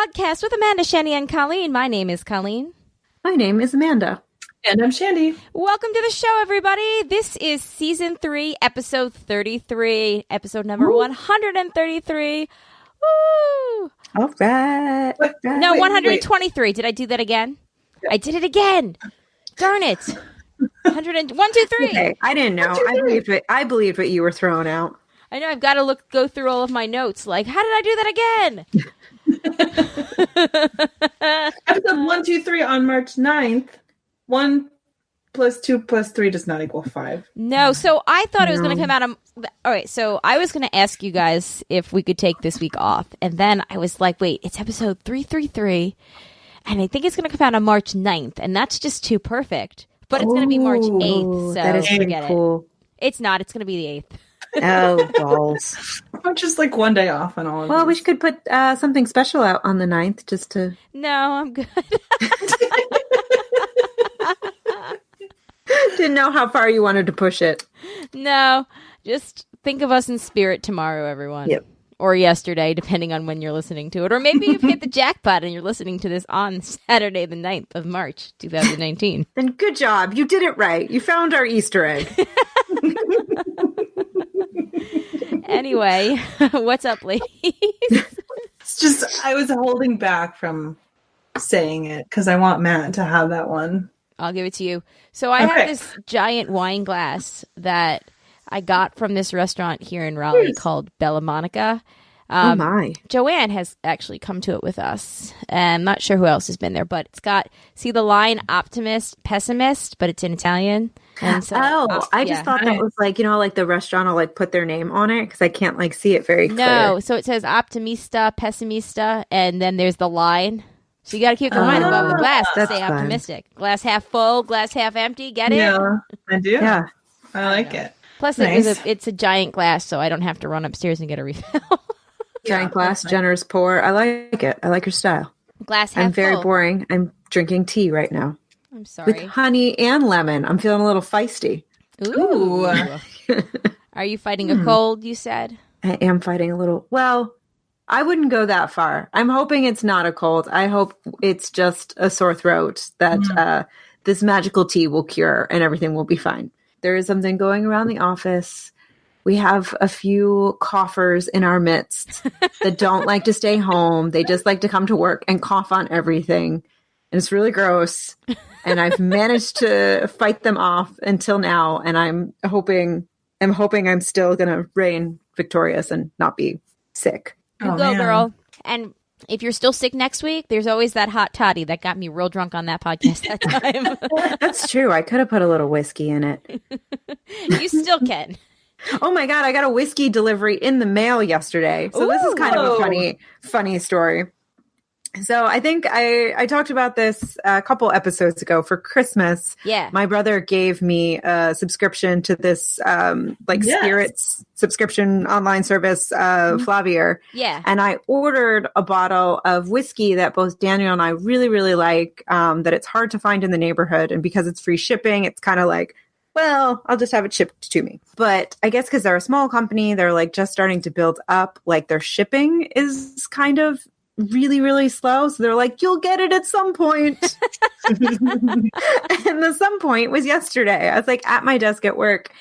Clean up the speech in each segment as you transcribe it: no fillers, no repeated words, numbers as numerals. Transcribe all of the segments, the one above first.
podcast with Amanda, Shandy, and Colleen. My name is Colleen. My name is Amanda. And I'm Shandy. Welcome to the show, everybody. This is season 3, episode 33, episode number 133. Woo! All right. No, 123. Wait. Did I do that again? Yeah. I did it again. Darn it. 1 2 3. Okay. I didn't know. I believed what you were throwing out. I know. I've got to go through all of my notes. Like, how did I do that again? Episode 1 2 3 on March 9th. 1 plus 2 plus 3 does not equal 5. No, so I thought it was going to come out of... All right, so I was going to ask you guys if we could take this week off. And then I was like, wait, it's episode 333. And I think it's going to come out on March 9th. And that's just too perfect. But it's going to be March 8th. So that is forget cool. It. It's not. It's going to be the 8th. Oh, balls. Just like one day off on all of Well, these. we could put something special out on the 9th just to... No, I'm good. Didn't know how far you wanted to push it. No, just think of us in spirit tomorrow, everyone. Yep. Or yesterday, depending on when you're listening to it. Or maybe you've hit the jackpot and you're listening to this on Saturday, the 9th of March, 2019. Then good job. You did it right. You found our Easter egg. Anyway, what's up, ladies? It's just, I was holding back from saying it because I want Matt to have that one. I'll give it to you. So I have this giant wine glass that I got from this restaurant here in Raleigh called Bella Monica. Oh my. Joanne has actually come to it with us. And I'm not sure who else has been there, but it's got, see the line optimist, pessimist, but it's in Italian. And so, I just thought that was like, like the restaurant will like put their name on it because I can't like see it very clear. No, so it says optimista, pessimista, and then there's the line. So you got to keep the line above the glass to stay optimistic. Fun. Glass half full, glass half empty. Get it? Yeah, I do. Yeah, I like it. Plus, it's a giant glass, so I don't have to run upstairs and get a refill. Giant glass, generous pour. I like it. I like your style. Glass half I'm very full. boring. I'm drinking tea right now. I'm sorry. With honey and lemon. I'm feeling a little feisty. Ooh. Are you fighting a cold, you said? I am fighting a little. Well, I wouldn't go that far. I'm hoping it's not a cold. I hope it's just a sore throat that this magical tea will cure and everything will be fine. There is something going around the office. We have a few coughers in our midst that don't like to stay home. They just like to come to work and cough on everything. And it's really gross. And I've managed to fight them off until now. And I'm hoping I'm still going to reign victorious and not be sick. You go, girl. And if you're still sick next week, there's always that hot toddy that got me real drunk on that podcast that time. That's true. I could have put a little whiskey in it. You still can. Oh my God, I got a whiskey delivery in the mail yesterday. So this is kind of a funny story. So I think I talked about this a couple episodes ago for Christmas. Yeah. My brother gave me a subscription to this spirits subscription online service, Flavier. Yeah. And I ordered a bottle of whiskey that both Daniel and I really, really like, that it's hard to find in the neighborhood. And because it's free shipping, it's kind of like, well, I'll just have it shipped to me. But I guess because they're a small company, they're like just starting to build up, like their shipping is kind of really, really slow. So they're like, you'll get it at some point. And the some point was yesterday. I was like at my desk at work.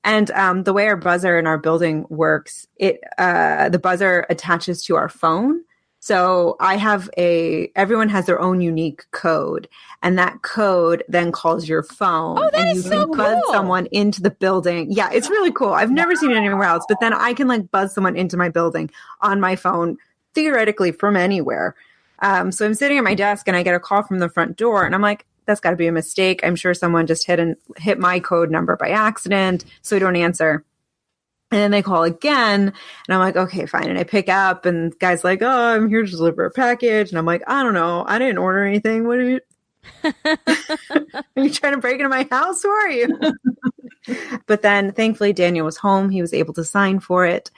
And the way our buzzer in our building works, the buzzer attaches to our phone. So everyone has their own unique code, and that code then calls your phone. Oh, that and is you so can buzz cool. Someone into the building. Yeah, it's really cool. I've never seen it anywhere else, but then I can like buzz someone into my building on my phone, theoretically from anywhere. So I'm sitting at my desk and I get a call from the front door, and I'm like, that's got to be a mistake. I'm sure someone just hit my code number by accident, so I don't answer. And then they call again, and I'm like, okay, fine. And I pick up, and the guy's like, oh, I'm here to deliver a package. And I'm like, I don't know. I didn't order anything. What are you? Are you trying to break into my house? Who are you? But then thankfully Daniel was home. He was able to sign for it.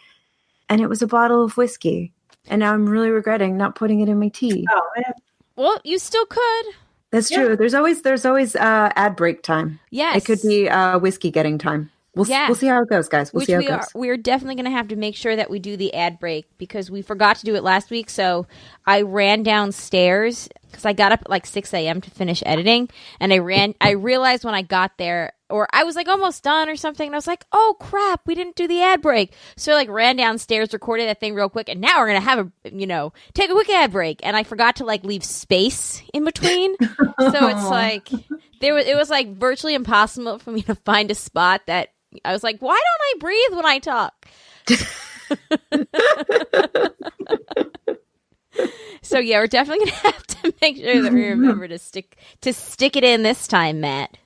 And it was a bottle of whiskey. And now I'm really regretting not putting it in my tea. Oh, man. Well, you still could. That's true. There's always ad break time. Yes. It could be whiskey getting time. We'll see how it goes, guys. We'll see how it goes. We're definitely going to have to make sure that we do the ad break because we forgot to do it last week. So I ran downstairs because I got up at like 6 a.m. to finish editing. And I realized when I got there, or I was like almost done or something. And I was like, oh crap, we didn't do the ad break. So I like ran downstairs, recorded that thing real quick. And now we're going to have take a quick ad break. And I forgot to like leave space in between. So it's like, it was like virtually impossible for me to find a spot that I was like, why don't I breathe when I talk? So yeah, we're definitely gonna have to make sure that we remember to stick it in this time, Matt.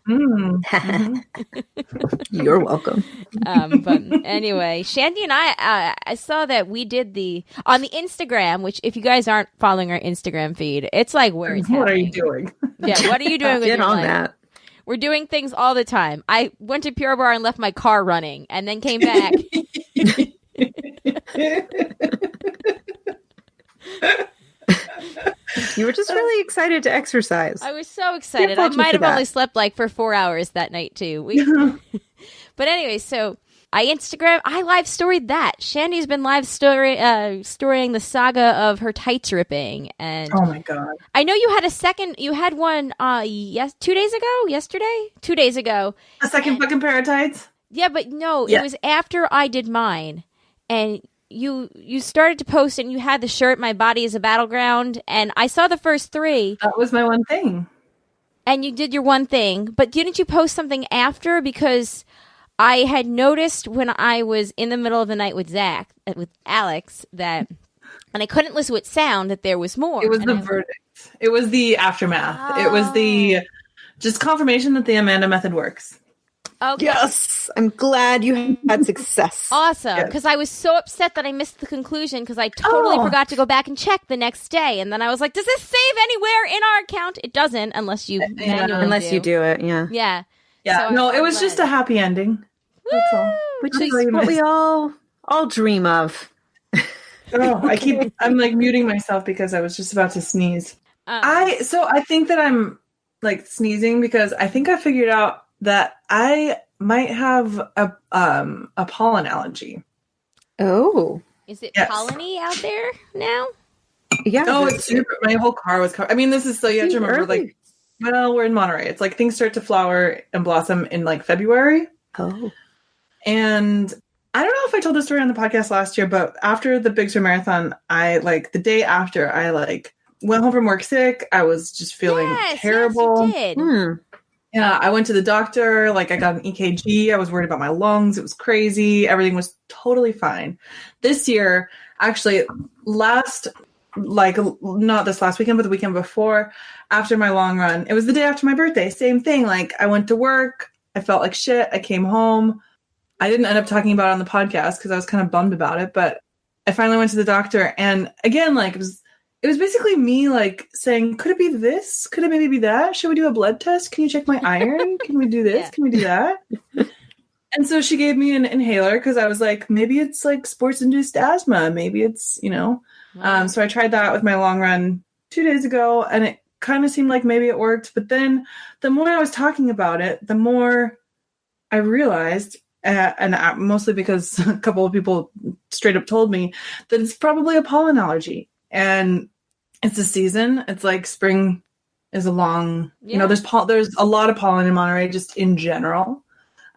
You're welcome. But anyway, Shandy and I saw that we did on the Instagram, which if you guys aren't following our Instagram feed, it's like where it's what happening. are you doing? Yeah, what are you doing with Get your on life? that. We're doing things all the time. I went to Pure Bar and left my car running and then came back. You were just really excited to exercise. I was so excited. I might have only slept like for 4 hours that night too. But anyway, so I live storied that. Shandy's been live storying the saga of her tights ripping, and oh my god! I know you had one 2 days ago. Yesterday, 2 days ago. A second fucking pair of tights. Yeah, but no, it was after I did mine, and you started to post, and you had the shirt "My Body Is a Battleground," and I saw the first 3. That was my one thing. And you did your one thing, but didn't you post something after? Because I had noticed when I was in the middle of the night with Alex, and I couldn't listen with sound, that there was more. It was the verdict. It was the aftermath. It was the just confirmation that the Amanda method works. Okay. Yes, I'm glad you had success. Awesome, because I was so upset that I missed the conclusion because I totally forgot to go back and check the next day, and then I was like, "Does this save anywhere in our account?" It doesn't, unless you you do it. Yeah. So no, it was just a happy ending. That's all. Which is what we all dream of. I'm like muting myself because I was just about to sneeze. I think that I'm like sneezing because I think I figured out that I might have a pollen allergy. Oh. Is it polleny out there now? Yeah. Oh, it's super. My whole car was covered. I mean, this is so you have to remember, early. We're in Monterey. It's like things start to flower and blossom in like February. Oh. And I don't know if I told this story on the podcast last year, but after the Big Sur Marathon, the day after, I went home from work sick. I was just feeling terrible. Yes, you did. Yeah, I went to the doctor. I got an EKG. I was worried about my lungs. It was crazy. Everything was totally fine. This year, actually, not this last weekend, but the weekend before, after my long run, it was the day after my birthday. Same thing. I went to work. I felt like shit. I came home. I didn't end up talking about it on the podcast because I was kind of bummed about it. But I finally went to the doctor, and again, it was basically me saying, could it be this? Could it maybe be that? Should we do a blood test? Can you check my iron? Can we do this? Can we do that? And so she gave me an inhaler because I was like, maybe it's sports-induced asthma. Maybe it's, Wow. So I tried that with my long run 2 days ago, and it kind of seemed like maybe it worked. But then the more I was talking about it, the more I realized, mostly because a couple of people straight up told me that it's probably a pollen allergy. And it's the season. It's like spring is a long, there's a lot of pollen in Monterey just in general.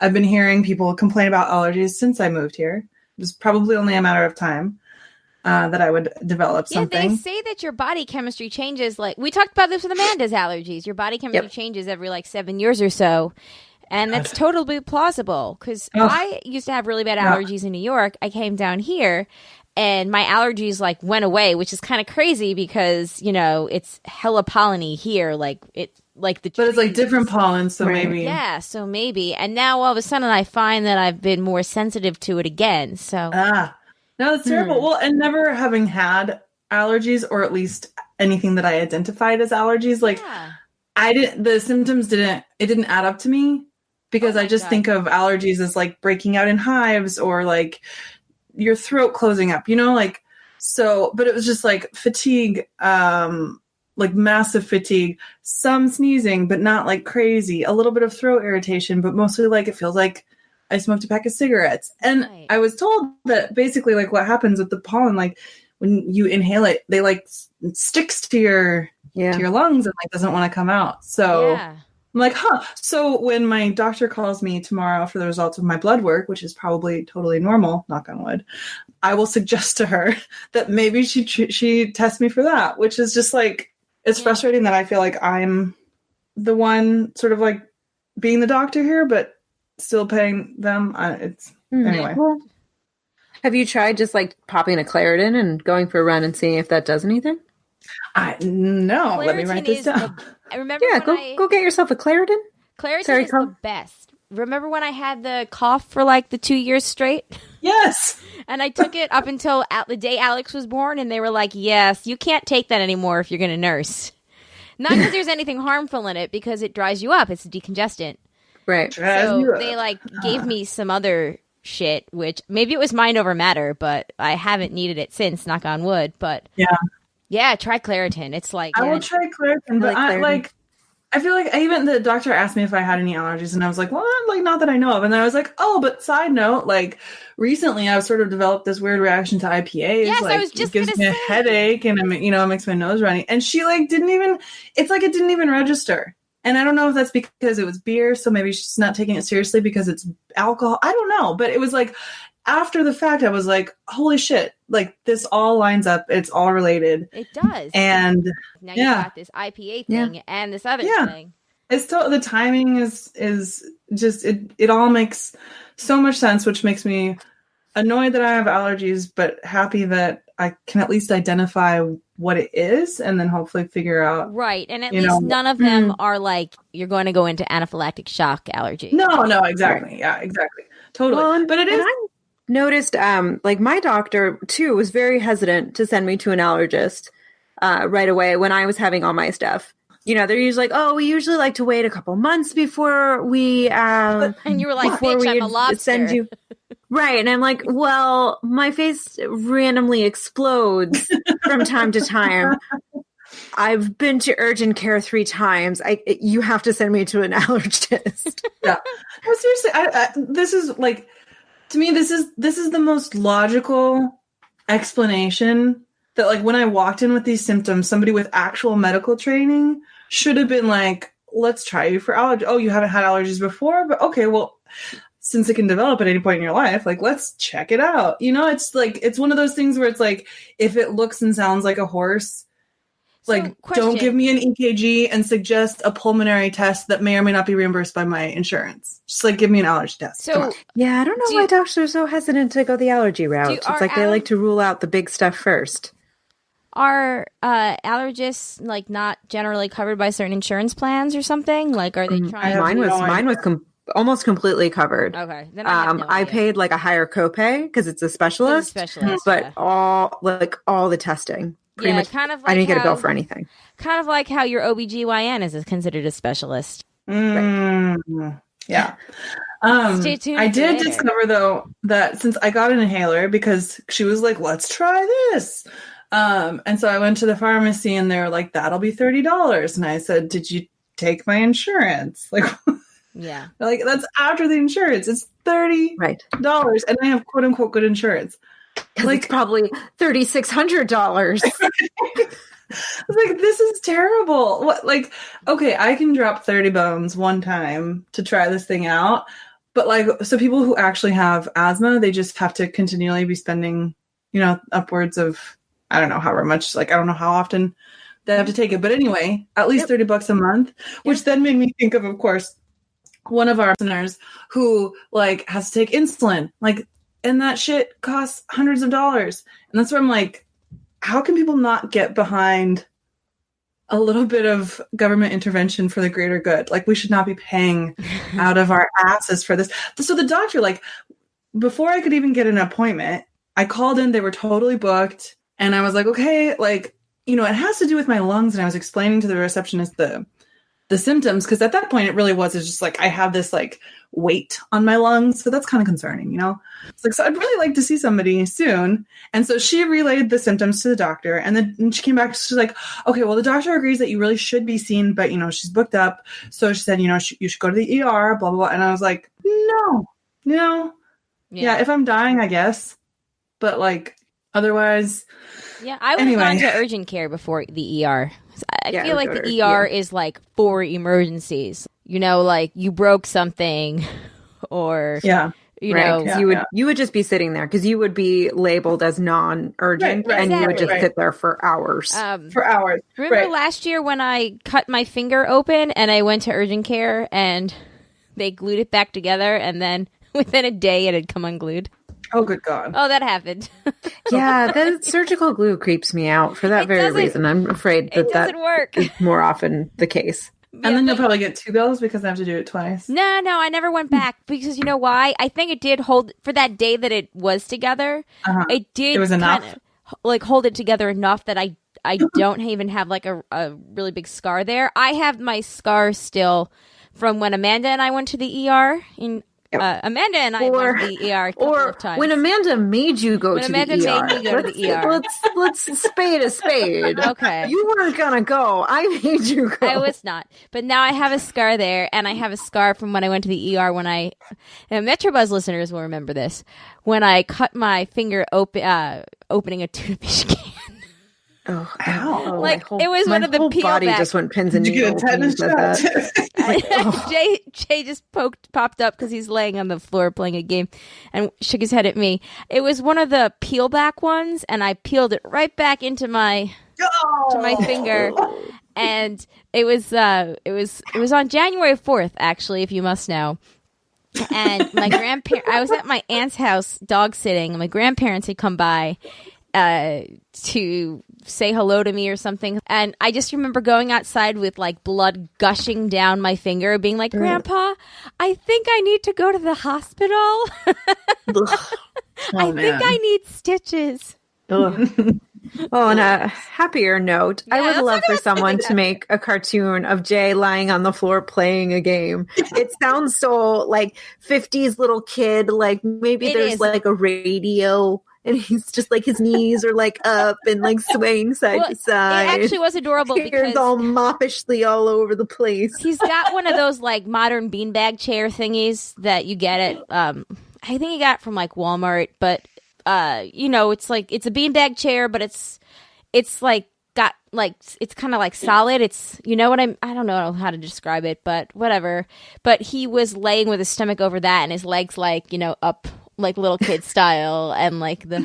I've been hearing people complain about allergies since I moved here. It was probably only a matter of time that I would develop something. Yeah, they say that your body chemistry changes. We talked about this with Amanda's allergies. Your body chemistry changes every 7 years or so. And that's totally plausible because I used to have really bad allergies in New York. I came down here. And my allergies went away, which is kind of crazy because it's hella polleny here, but it's different pollen, so maybe so maybe. And now all of a sudden, I find that I've been more sensitive to it again. So no, that's terrible. Well, and never having had allergies, or at least anything that I identified as allergies, the symptoms didn't add up to me because I just think of allergies as breaking out in hives or your throat closing up, but it was just fatigue, massive fatigue, some sneezing, but not crazy, a little bit of throat irritation, but mostly it feels like I smoked a pack of cigarettes. And Right. I was told that basically like what happens with the pollen, like when you inhale it, they like sticks to your lungs and like doesn't want to come out. So Yeah. I'm like, So when my doctor calls me tomorrow for the results of my blood work, which is probably totally normal, knock on wood, I will suggest to her that maybe she tests me for that, which is just like, it's frustrating that I feel like I'm the one sort of like being the doctor here, but still paying them. Anyway. Well, have you tried just like popping a Claritin and going for a run and seeing if that does anything? No, let me write this down. I remember go get yourself a Claritin. Claritin is the best. Remember when I had the cough for like the 2 years straight? Yes. And I took it up until the day Alex was born, and they were like, yes, you can't take that anymore if you're going to nurse. Not because there's anything harmful in it, because it dries you up. It's a decongestant. Right. So they like gave me some other shit, which maybe it was mind over matter, but I haven't needed it since, knock on wood. But yeah, try Claritin. It's like, I will try Claritin, but I feel like even the doctor asked me if I had any allergies, and I was like, well, like not that I know of. And then I was like, oh, but side note, like recently I've sort of developed this weird reaction to IPAs. Yes, like, I was just it gives me a headache, and it makes my nose runny. And she like it's like it didn't even register. And I don't know if that's because it was beer, so maybe she's not taking it seriously because it's alcohol. I don't know, but it was like after the fact, I was like, holy shit, like this all lines up. It's all related. It does. And now you got this IPA thing and this other thing. It's the timing is just, it all makes so much sense, which makes me annoyed that I have allergies, but happy that I can at least identify what it is and then hopefully figure out. Right. And at least none of them are like, you're going to go into anaphylactic shock allergy. No, exactly. Right. Yeah, exactly. Totally. Well, but it is. I noticed, like my doctor too was very hesitant to send me to an allergist right away when I was having all my stuff. They're usually like, oh, we usually like to wait a couple months before we. And you were like, bitch, I'm a lobster. Send you. Right. And I'm like, well, my face randomly explodes from time to time. I've been to urgent care 3 times. You have to send me to an allergist. Yeah. No, seriously, this is like, to me, this is the most logical explanation that like when I walked in with these symptoms, somebody with actual medical training should have been like, let's try you for allergies. Oh, you haven't had allergies before? But okay, well, since it can develop at any point in your life, like, let's check it out. It's like, it's one of those things where it's like, if it looks and sounds like a horse, like, don't give me an EKG and suggest a pulmonary test that may or may not be reimbursed by my insurance. Just like, give me an allergy test. So, yeah, I don't know why doctors are so hesitant to go the allergy route. It's like they like to rule out the big stuff first. Are allergists like not generally covered by certain insurance plans or something? Like, are they trying? Mine was almost completely covered. Okay, then I paid like a higher copay because it's a specialist. But all the testing. Pretty much, kind of. Like I didn't get a bill for anything. Kind of like how your OBGYN is considered a specialist. Right. Yeah. Stay tuned. I did discover though that since I got an inhaler because she was like, "Let's try this." And so I went to the pharmacy and they were like, that'll be $30. And I said, did you take my insurance? Like, yeah, like that's after the insurance. It's $30. Right. And I have quote unquote good insurance. Like it's probably $3,600. I was like, this is terrible. What, like, okay, I can drop 30 bones one time to try this thing out. But like, so people who actually have asthma, they just have to continually be spending, upwards of, I don't know however much, like, I don't know how often they have to take it. But anyway, at least $30 a month, which then made me think of course, one of our listeners who like has to take insulin, like, and that shit costs hundreds of dollars. And that's where I'm like, how can people not get behind a little bit of government intervention for the greater good? Like, we should not be paying out of our asses for this. So the doctor, like, before I could even get an appointment, I called in, they were totally booked. And I was like, okay, like, it has to do with my lungs. And I was explaining to the receptionist the symptoms. Cause at that point it really was, it's just like, I have this like weight on my lungs. So that's kind of concerning, It's like, so I'd really like to see somebody soon. And so she relayed the symptoms to the doctor. And then she came back, she's like, okay, well, the doctor agrees that you really should be seen, but she's booked up. So she said, you should go to the ER, blah, blah, blah. And I was like, no, Yeah, if I'm dying, I guess. But like otherwise, yeah, I would have gone to urgent care before the ER. I feel like the ER is like for emergencies. Like you broke something, or you know, you would just be sitting there because you would be labeled as non-urgent, and you would just sit there for hours. Remember last year when I cut my finger open and I went to urgent care and they glued it back together, and then within a day it had come unglued. Oh, good God. Oh, that happened. Yeah, the surgical glue creeps me out for that very reason. I'm afraid that work. is more often the case. And then you'll probably get 2 bills because I have to do it twice. No, I never went back because you know why? I think it did hold for that day that it was together. It did. It was enough. Hold it together enough that I don't even have like a really big scar there. I have my scar still from when Amanda and I went to the ER. Amanda and I went to the ER a couple of times. When Amanda made you go to the ER. Made me go to the ER. Let's spade a spade. Okay. You weren't going to go. I made you go. I was not. But now I have a scar there, and I have a scar from when I went to the ER and Metrobuzz listeners will remember this, when I cut my finger opening a tuna fish can. Oh, ow. It was one of the peel body back. just went pins and needles. Jay just popped up because he's laying on the floor playing a game and shook his head at me. It was one of the peel back ones, and I peeled it right back into my finger. And it was on January 4th, actually, if you must know. And my I was at my aunt's house dog sitting, and my grandparents had come by to say hello to me or something, and I just remember going outside with like blood gushing down my finger, being like, "Grandpa, I think I need to go to the hospital. I think I need stitches." Well, on a happier note, I would love for someone to make a cartoon of Jay lying on the floor playing a game. It sounds so like 50s little kid, like maybe there's like a radio. And he's just like his knees are like up and like swaying side to side. It actually was adorable because all moppishly all over the place. He's got one of those like modern beanbag chair thingies that you get at I think he got from like Walmart, but it's like it's a beanbag chair, but it's like got like it's kind of like solid. It's I don't know how to describe it, but whatever. But he was laying with his stomach over that and his legs like up like little kid style, and like the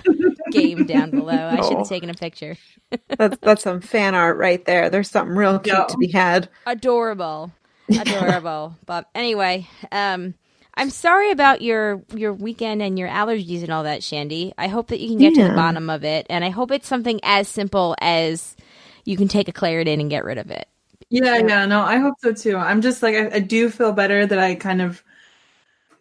game down below. I should have taken a picture. That's some fan art right there. There's something real cute to be had. Adorable. But anyway, I'm sorry about your weekend and your allergies and all that, Shandy. I hope that you can get to the bottom of it, and I hope it's something as simple as you can take a Claritin and get rid of it. Yeah, no, I hope so too. I'm just like, I do feel better that I kind of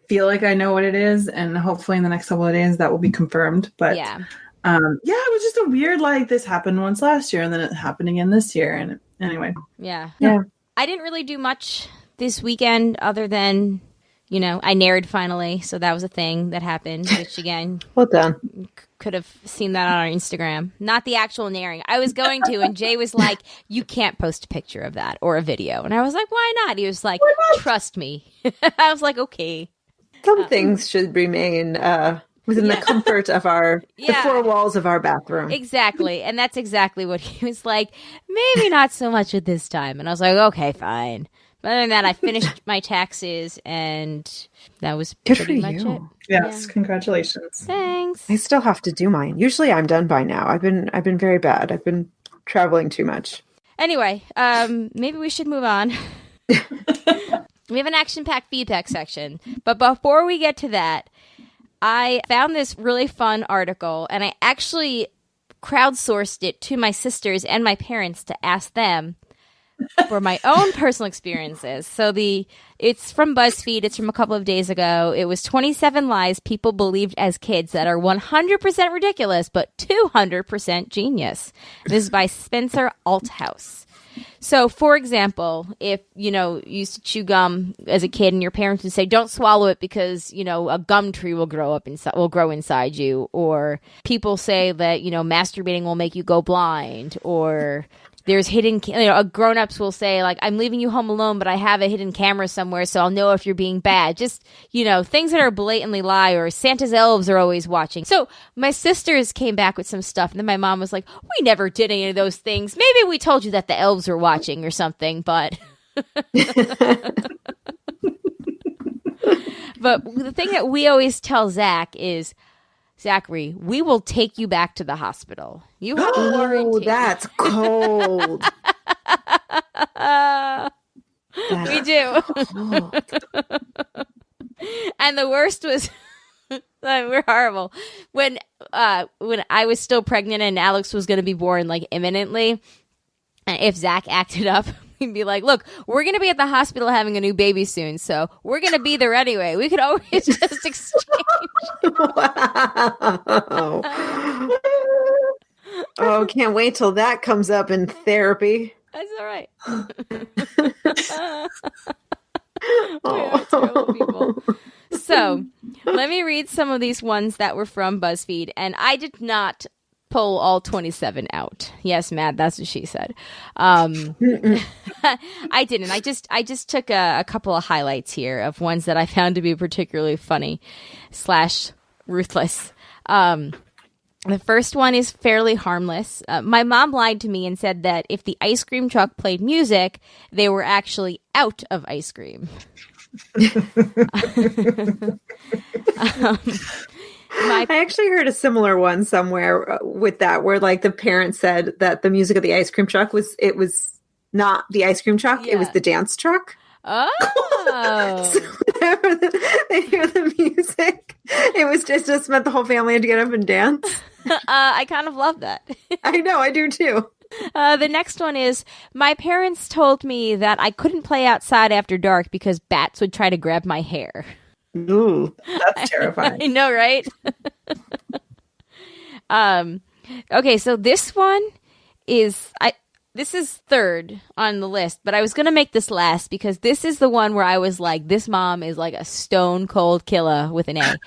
feel like I know what it is, and hopefully in the next couple of days that will be confirmed. But it was just a weird, like, this happened once last year and then it happened again this year. And anyway. Yeah. I didn't really do much this weekend other than, I nared finally. So that was a thing that happened, which again, well done. Could have seen that on our Instagram. Not the actual naring. I was going to, and Jay was like, "You can't post a picture of that or a video." And I was like, "Why not?" He was like, "Trust me." I was like, "Okay." Some things should remain within the comfort of the 4 walls of our bathroom. Exactly. And that's exactly what he was like. Maybe not so much at this time. And I was like, okay, fine. But other than that, I finished my taxes, and that was pretty much it. Yes, congratulations. Thanks. I still have to do mine. Usually I'm done by now. I've been very bad. I've been traveling too much. Anyway, maybe we should move on. We have an action-packed feedback section. But before we get to that, I found this really fun article, and I actually crowdsourced it to my sisters and my parents to ask them for my own personal experiences. So it's from BuzzFeed. It's from a couple of days ago. It was 27 lies people believed as kids that are 100% ridiculous, but 200% genius. This is by Spencer Althouse. So, for example, if, you used to chew gum as a kid and your parents would say, don't swallow it because, a gum tree will grow inside you. Or people say that, masturbating will make you go blind. Or there's hidden, grown-ups will say, like, I'm leaving you home alone, but I have a hidden camera somewhere, so I'll know if you're being bad. Just, things that are blatantly lie, or Santa's elves are always watching. So my sisters came back with some stuff, and then my mom was like, we never did any of those things. Maybe we told you that the elves were watching or something, but... But the thing that we always tell Zach is, Zachary, we will take you back to the hospital. You have a warranty. Oh, that's cold. We do. And the worst was, we're horrible. When I was still pregnant and Alex was going to be born like imminently, and if Zach acted up, we'd be like, look, we're going to be at the hospital having a new baby soon, so we're going to be there anyway. We could always just exchange. Wow. Oh, can't wait till that comes up in therapy. That's all right. Oh, terrible people. So, let me read some of these ones that were from BuzzFeed, and I did not pull all 27 out. Yes, Matt, that's what she said. I didn't. I just took a couple of highlights here of ones that I found to be particularly funny / ruthless. The first one is fairly harmless. My mom lied to me and said that if the ice cream truck played music, they were actually out of ice cream. I actually heard a similar one somewhere with that, where like the parents said that the music of the ice cream truck was not the ice cream truck, it was the dance truck. Oh. So whenever they hear the music, it was just meant the whole family had to get up and dance. I kind of love that. I know, I do too. The next one is, my parents told me that I couldn't play outside after dark because bats would try to grab my hair. Ooh, that's terrifying. I know, right? Okay, so this one is this is third on the list, but I was gonna make this last because this is the one where I was like, this mom is like a stone cold killer with an A.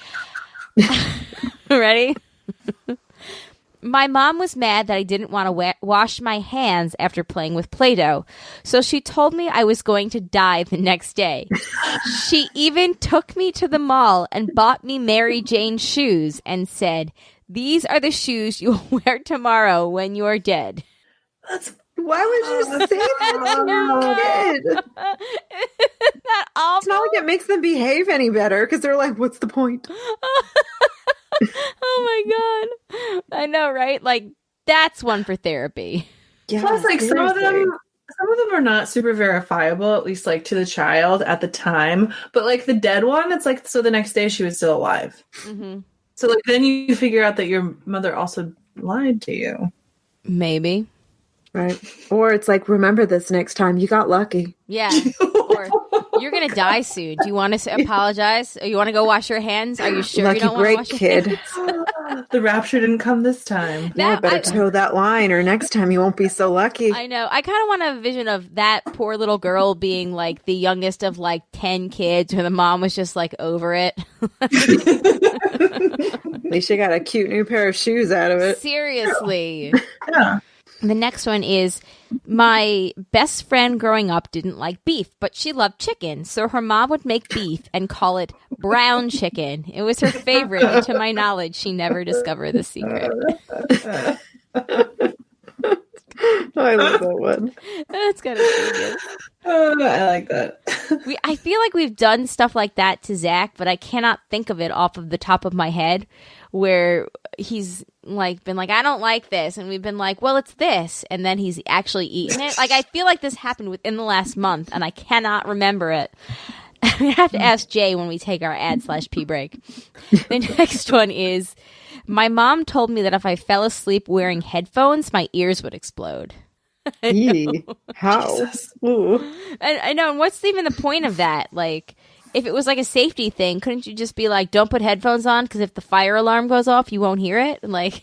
Ready? My mom was mad that I didn't want to wash my hands after playing with Play-Doh, so she told me I was going to die the next day. She even took me to the mall and bought me Mary Jane shoes and said, these are the shoes you'll wear tomorrow when you're dead. Why would you say that? Isn't that awful? It's not like it makes them behave any better because they're like, what's the point? Oh my god. I know, right? Like, that's one for therapy. Yeah, plus, like, some of them are not super verifiable, at least like to the child at the time. But like the dead one, it's like, so the next day she was still alive. Mm-hmm. So like then you figure out that your mother also lied to you. Maybe. Right. Or it's like, remember this next time. You got lucky. Yeah. Or you're going to die soon. Do you want to apologize? Or you want to go wash your hands? Are you sure lucky you don't want to wash kid. your hands? The rapture didn't come this time. Yeah, better toe that line or next time you won't be so lucky. I know. I kind of want a vision of that poor little girl being like the youngest of like 10 kids where the mom was just like over it. At least you got a cute new pair of shoes out of it. Seriously. Yeah. The next one is, my best friend growing up didn't like beef, but she loved chicken. So her mom would make beef and call it brown chicken. It was her favorite. And to my knowledge, she never discovered the secret. I love that one. That's kind of good. I like that. I feel like we've done stuff like that to Zach, but I cannot think of it off of the top of my head, where he's like been like, I don't like this, and we've been like, well, it's this, and then he's actually eaten it. Like, I feel like this happened within the last month, and I cannot remember it. We have to ask Jay when we take our ad/pee break. The next one is, my mom told me that if I fell asleep wearing headphones, my ears would explode. How? Ooh. And I know, and what's even the point of that? Like, if it was like a safety thing, couldn't you just be like, don't put headphones on because if the fire alarm goes off, you won't hear it? Like,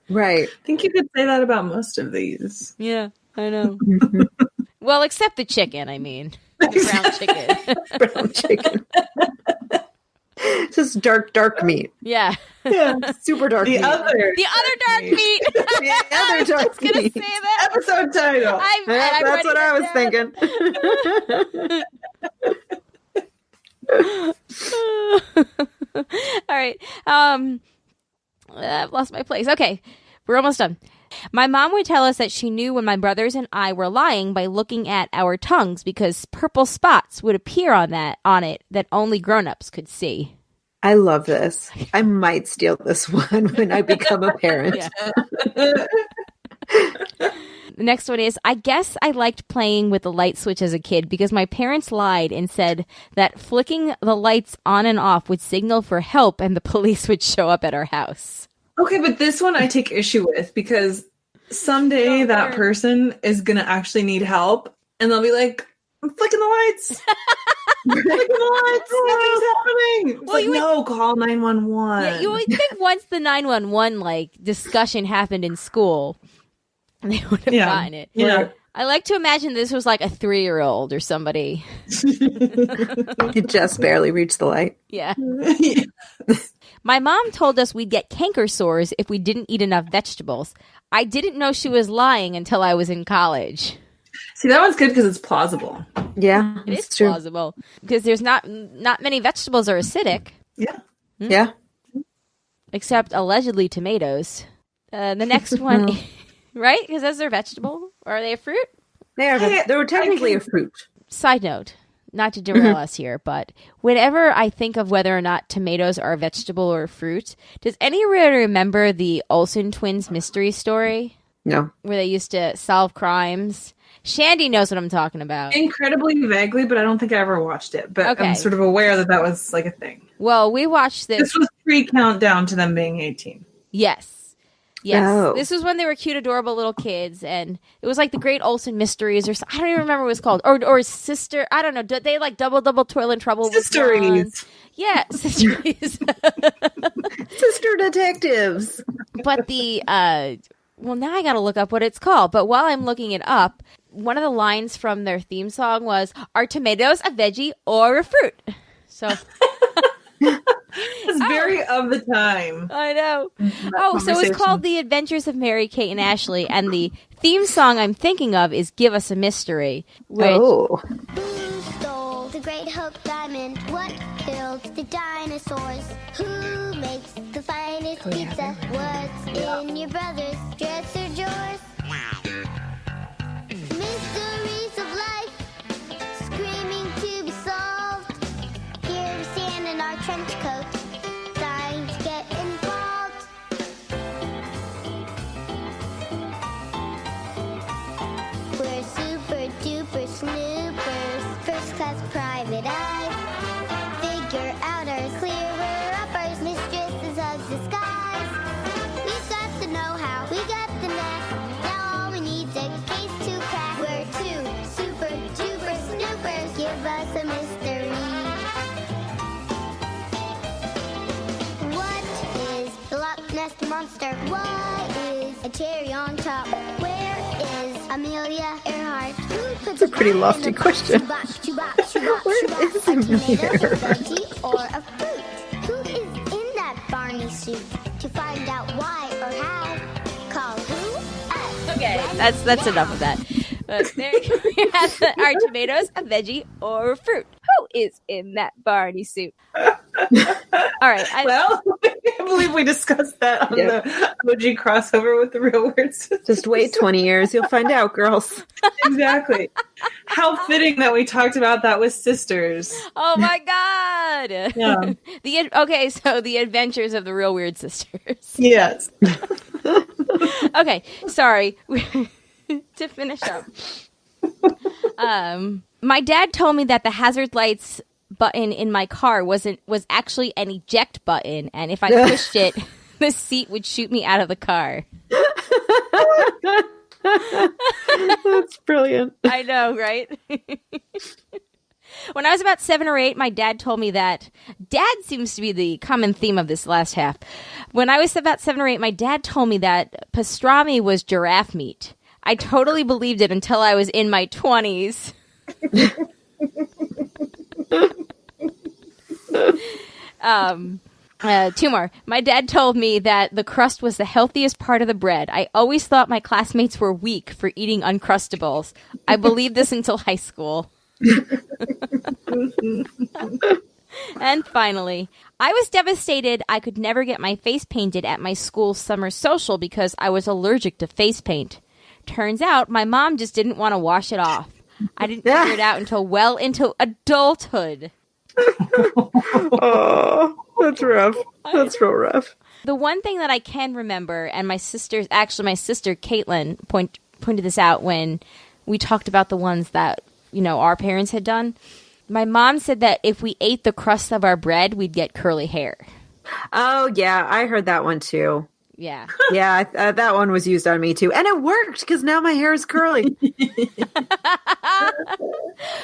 right. I think you could say that about most of these. Yeah, I know. Well, except the chicken, I mean. The brown chicken. Brown chicken. Just dark meat. Yeah. Yeah. Super dark The meat. other dark meat. The other dark I was going to meat. say that. episode title. That's what I was thinking. All right. I've lost my place. Okay. We're almost done. My mom would tell us that she knew when my brothers and I were lying by looking at our tongues because purple spots would appear on it that only grown-ups could see. I love this. I might steal this one when I become a parent. The next one is, I guess I liked playing with the light switch as a kid because my parents lied and said that flicking the lights on and off would signal for help and the police would show up at our house. Okay, but this one I take issue with because someday that person is going to actually need help and they'll be like, I'm flicking the lights. Flicking the lights. Nothing's happening. It's no, call 911. Yeah, you would think once the 911 discussion happened in school, they would have gotten it. Yeah. I like to imagine this was like a 3-year-old or somebody. It just barely reached the light. Yeah. My mom told us we'd get canker sores if we didn't eat enough vegetables. I didn't know she was lying until I was in college. See, that one's good because it's plausible. Yeah, It is true. plausible because there's not many vegetables are acidic. Yeah. Yeah. Except allegedly tomatoes. The next one, right? Because those are vegetable. Or are they a fruit? They were technically a fruit. Side note, not to derail us here, but whenever I think of whether or not tomatoes are a vegetable or a fruit, does anyone remember the Olsen twins mystery story? No. Where they used to solve crimes? Shandy knows what I'm talking about. Incredibly vaguely, but I don't think I ever watched it. But Okay. I'm sort of aware that was like a thing. Well, we watched this. This was pre-countdown to them being 18. Yes. Oh. This was when they were cute, adorable little kids, and it was like the Great Olsen Mysteries, or I don't even remember what it was called, or Sister. I don't know. Did they like double toil and trouble? Sisteries. Yeah, Sisteries. Sister detectives. But well, now I got to look up what it's called. But while I'm looking it up, one of the lines from their theme song was, "Are tomatoes a veggie or a fruit?" So. It's very of the time. I know. So it's called The Adventures of Mary, Kate, and Ashley, and the theme song I'm thinking of is Give Us a Mystery. Which, Oh. Who stole the great Hope Diamond? What killed the dinosaurs? Who makes the finest pizza? What's in your brother's dresser drawers? Mysteries of life, screaming to be solved. Here we stand in our trench coats, dying to get involved. We're super duper snoopers, first class private eyes. Figure out our clearer uppers, mistresses of disguise. We've got the know-how, we got the knack. Now all we need's a case to crack. We're two super duper snoopers, give us a mystery. What is the Loch Ness Monster? What is a cherry on top? Where is Amelia Earhart? That's a pretty lofty question. Where is Amelia Earhart? Veggie or a fruit? Who is in that Barney suit? To find out why or how, call who? Us. okay, that's enough of that. But there you go. Are tomatoes a veggie or a fruit? Who is in that Barney suit? All right. Well, I can't believe we discussed that on the OG crossover with the Real Weird Sisters. Just wait 20 years. You'll find out, girls. Exactly. How fitting that we talked about that with sisters. Oh my God. Yeah. So the adventures of the Real Weird Sisters. Yes. Okay, sorry. To finish up. My dad told me that the hazard lights button in my car was actually an eject button, and if I pushed it, the seat would shoot me out of the car. That's brilliant. I know, right? When I was about 7 or 8, my dad told me that dad seems to be the common theme of this last half. When I was about 7 or 8, my dad told me that pastrami was giraffe meat. I totally believed it until I was in my 20s. Two more. My dad told me that the crust was the healthiest part of the bread. I always thought my classmates were weak for eating Uncrustables. I believed this until high school. And finally, I was devastated I could never get my face painted at my school's summer social because I was allergic to face paint. Turns out my mom just didn't want to wash it off. I didn't figure it out until well into adulthood. Oh, that's rough. That's real rough. The one thing that I can remember, and my sister Caitlin pointed this out when we talked about the ones that, our parents had done. My mom said that if we ate the crust of our bread, we'd get curly hair. Oh, yeah. I heard that one too. Yeah. Yeah, that one was used on me too. And it worked because now my hair is curly.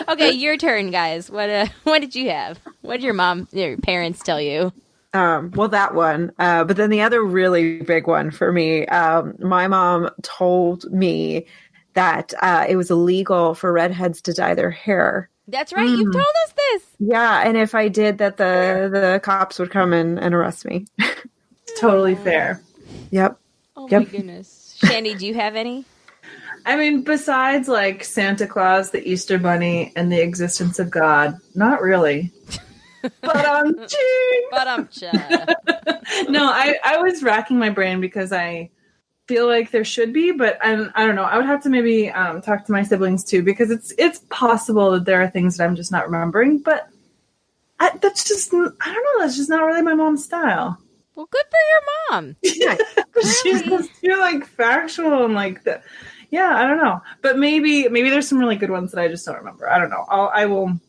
Okay, your turn, guys. What did you have? What did your parents tell you? Well, that one. But then the other really big one for me, my mom told me that it was illegal for redheads to dye their hair. That's right. You've told us this. Yeah, and if I did, that the cops would come and arrest me. Totally fair. Yep. Oh Yep. my goodness. Shandy, do you have any? I mean, besides like Santa Claus, the Easter Bunny, and the existence of God, not really. But no, I was racking my brain because I feel like there should be, but I don't know. I would have to maybe talk to my siblings too, because it's possible that there are things that I'm just not remembering. But that's just, I don't know. That's just not really my mom's style. Well, good for your mom. She's just too like factual and like the. Yeah, I don't know, but maybe there's some really good ones that I just don't remember. I don't know. I'll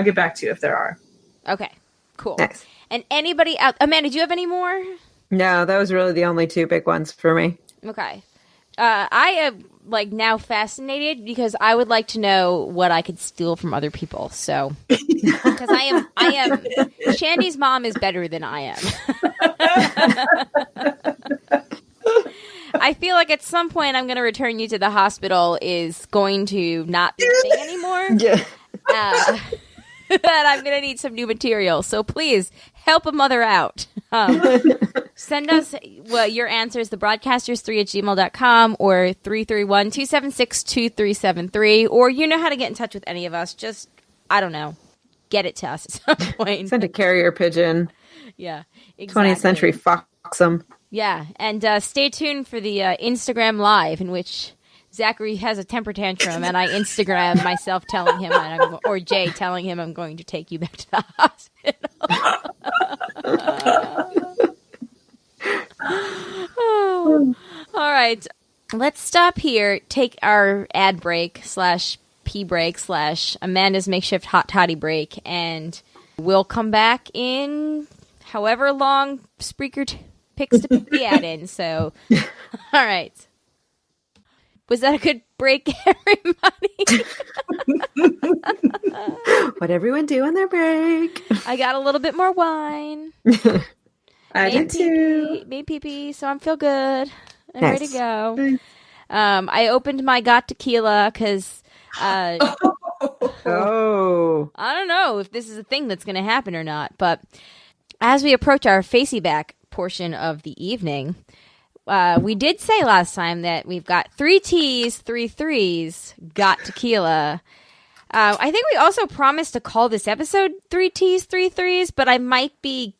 get back to you if there are. Okay, cool. Nice. And anybody out? Amanda, do you have any more? No, that was really the only two big ones for me. Okay. I am now fascinated because I would like to know what I could steal from other people. So, because I am, Shandy's mom is better than I am. I feel like at some point I'm going to return you to the hospital is going to not be a thing anymore. Yeah. And I'm going to need some new material. So please help a mother out. Send us your answers, thebroadcasters3@gmail.com or 331-276-2373. Or you know how to get in touch with any of us. Just, I don't know, get it to us at some point. Send a carrier pigeon. Yeah, exactly. 20th Century Fox them. Yeah, and stay tuned for the Instagram Live in which Zachary has a temper tantrum and I Instagram myself telling him, or Jay telling him I'm going to take you back to the hospital. Oh. All right, let's stop here, take our ad break / pee break / Amanda's makeshift hot toddy break, and we'll come back in however long Spreaker picks to put the ad in. So, all right. Was that a good break, everybody? What everyone do on their break? I got a little bit more wine. I did too. Made pee-pee, so I feel good. I'm Nice. ready to go. I opened my Got Tequila because Oh. I don't know if this is a thing that's going to happen or not. But as we approach our facey back portion of the evening, we did say last time that we've got 3 Ts, 3 threes, Got Tequila. I think we also promised to call this episode 3 Ts, 3 threes, but I might be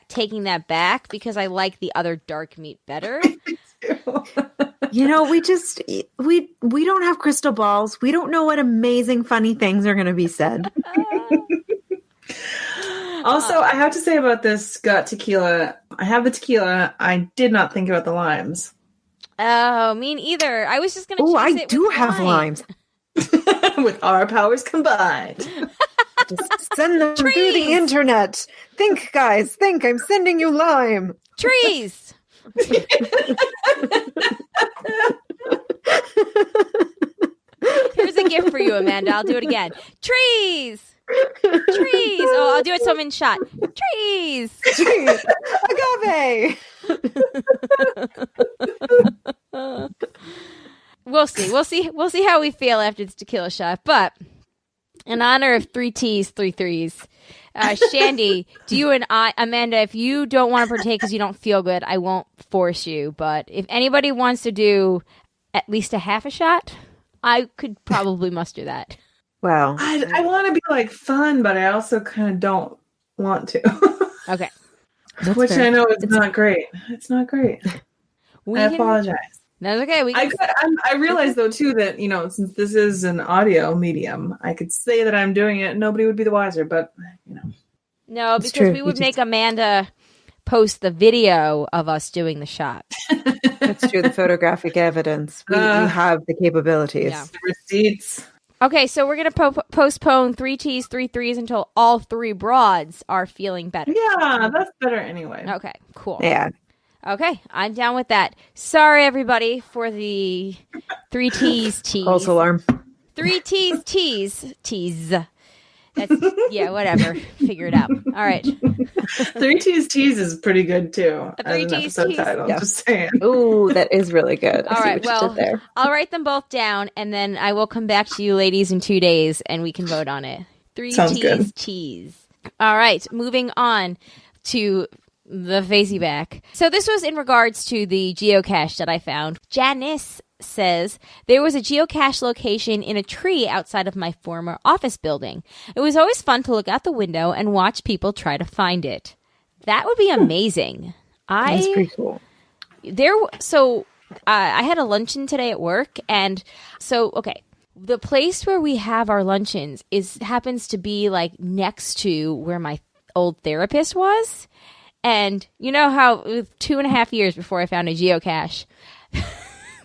taking that back because I like the other dark meat better. We don't have crystal balls. We don't know what amazing, funny things are going to be said. Also, I have to say about this Got Tequila, I have the tequila. I did not think about the limes. Oh, me neither. I was just going to Oh, choose I it do with have lime. limes. With our powers combined. Just send them through the Trees. internet. Think, guys. Think. I'm sending you lime. Trees. Here's a gift for you, Amanda. I'll do it again. Trees. Trees. Oh, I'll do it so I'm in shot. Trees. Jeez. Agave. We'll see. We'll see how we feel after this tequila shot. But in honor of 3 Ts, 3 threes, Shandy, do you and I, Amanda, if you don't want to partake because you don't feel good, I won't force you. But if anybody wants to do at least a half a shot, I could probably muster that. Well, I want to be like fun, but I also kind of don't want to. Okay. Which fair. I know is not great. It's not great. I apologize. That's okay. I realize though too that since this is an audio medium, I could say that I'm doing it. Nobody would be the wiser, but No, It's because true. we would make Amanda post the video of us doing the shot. That's true. The photographic evidence. We have the capabilities. Yeah. the receipts. Okay, so we're going to postpone 3 Ts, 3 threes until all 3 broads are feeling better. Yeah, that's better anyway. Okay, cool. Yeah. Okay, I'm down with that. Sorry, everybody, for the 3 Ts tease. False alarm. 3 Ts tease. That's, yeah, whatever. Figure it out. All right. 3 Ts Tease is pretty good too. A As 3 an Ts episode tease? title, Yeah. just saying. Ooh, that is really good. All I see right, what you well, did there. I'll write them both down, and then I will come back to you ladies in 2 days, and we can vote on it. 3 Sounds Ts good. tease. All right, moving on to the facey back. So this was in regards to the geocache that I found. Janice says, there was a geocache location in a tree outside of my former office building. It was always fun to look out the window and watch people try to find it. That would be amazing. That's pretty cool. I had a luncheon today at work, and so okay, the place where we have our luncheons happens to be like next to where my old therapist was, and you know how it was 2.5 years before I found a geocache.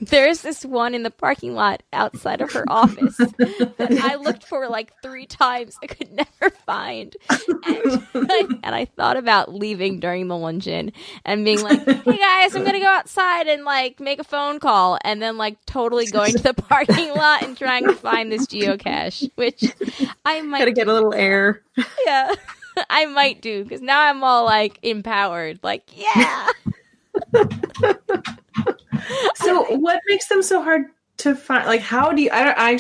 There's this one in the parking lot outside of her office that I looked for like 3 times. I could never find. And I thought about leaving during the luncheon and being like, hey guys, I'm going to go outside and like make a phone call. And then like totally going to the parking lot and trying to find this geocache, which I might Gotta get a little air. Yeah, I might do because now I'm all like empowered. Like, yeah. So what makes them so hard to find? Like, how do you, I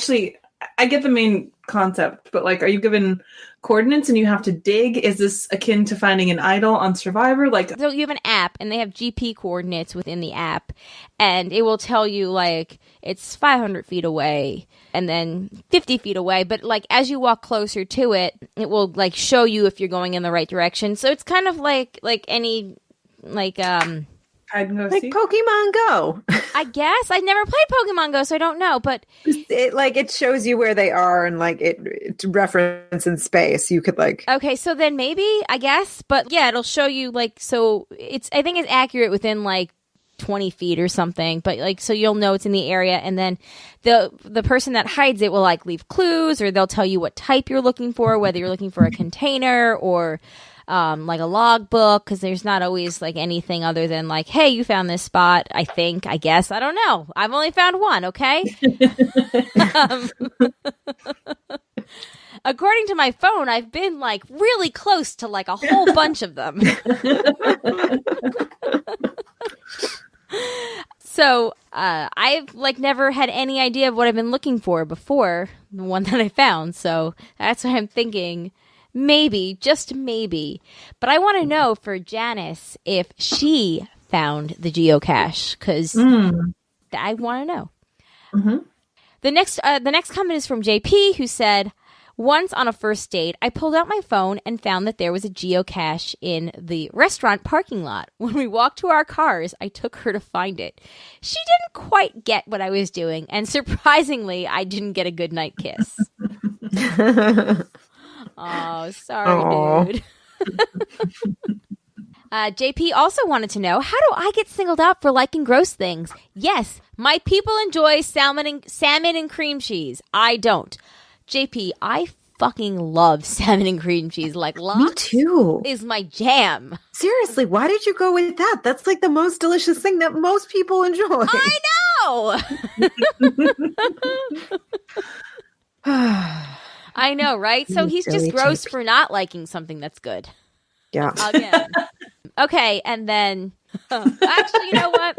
get the main concept, but like, are you given coordinates and you have to dig? Is this akin to finding an idol on Survivor? Like, So you have an app, and they have GP coordinates within the app, and it will tell you, like, it's 500 feet away, and then 50 feet away, but, like, as you walk closer to it, it will, like, show you if you're going in the right direction. So it's kind of like any, like, hide and go Like seek? Pokemon Go. I guess. I never played Pokemon Go, so I don't know, but It shows you where they are and like it's reference in space. You could like okay, so then maybe, I guess, but yeah, it'll show you, like, so I think it's accurate within, like, 20 feet or something, but, like, so you'll know it's in the area, and then the person that hides it will, like, leave clues, or they'll tell you what type you're looking for, whether you're looking for a container or like a logbook, because there's not always like anything other than like, hey, you found this spot. I guess, I don't know. I've only found one. Okay. According to my phone, I've been like really close to like a whole bunch of them. So I've like never had any idea of what I've been looking for before the one that I found. So that's why I'm thinking maybe, just maybe. But I want to know for Janice if she found the geocache, because I want to know. Mm-hmm. The next comment is from JP, who said, once on a first date, I pulled out my phone and found that there was a geocache in the restaurant parking lot. When we walked to our cars, I took her to find it. She didn't quite get what I was doing, and surprisingly, I didn't get a goodnight kiss. Oh, sorry, dude. JP also wanted to know, how do I get singled out for liking gross things? Yes, my people enjoy salmon and cream cheese. I don't. JP, I fucking love salmon and cream cheese. Like, Me lox too. is my jam. Seriously, why did you go with that? That's like the most delicious thing that most people enjoy. I know. I know, right? So he's just Silly gross JP. for not liking something that's good. Yeah. Again. Okay, and then actually, you know what?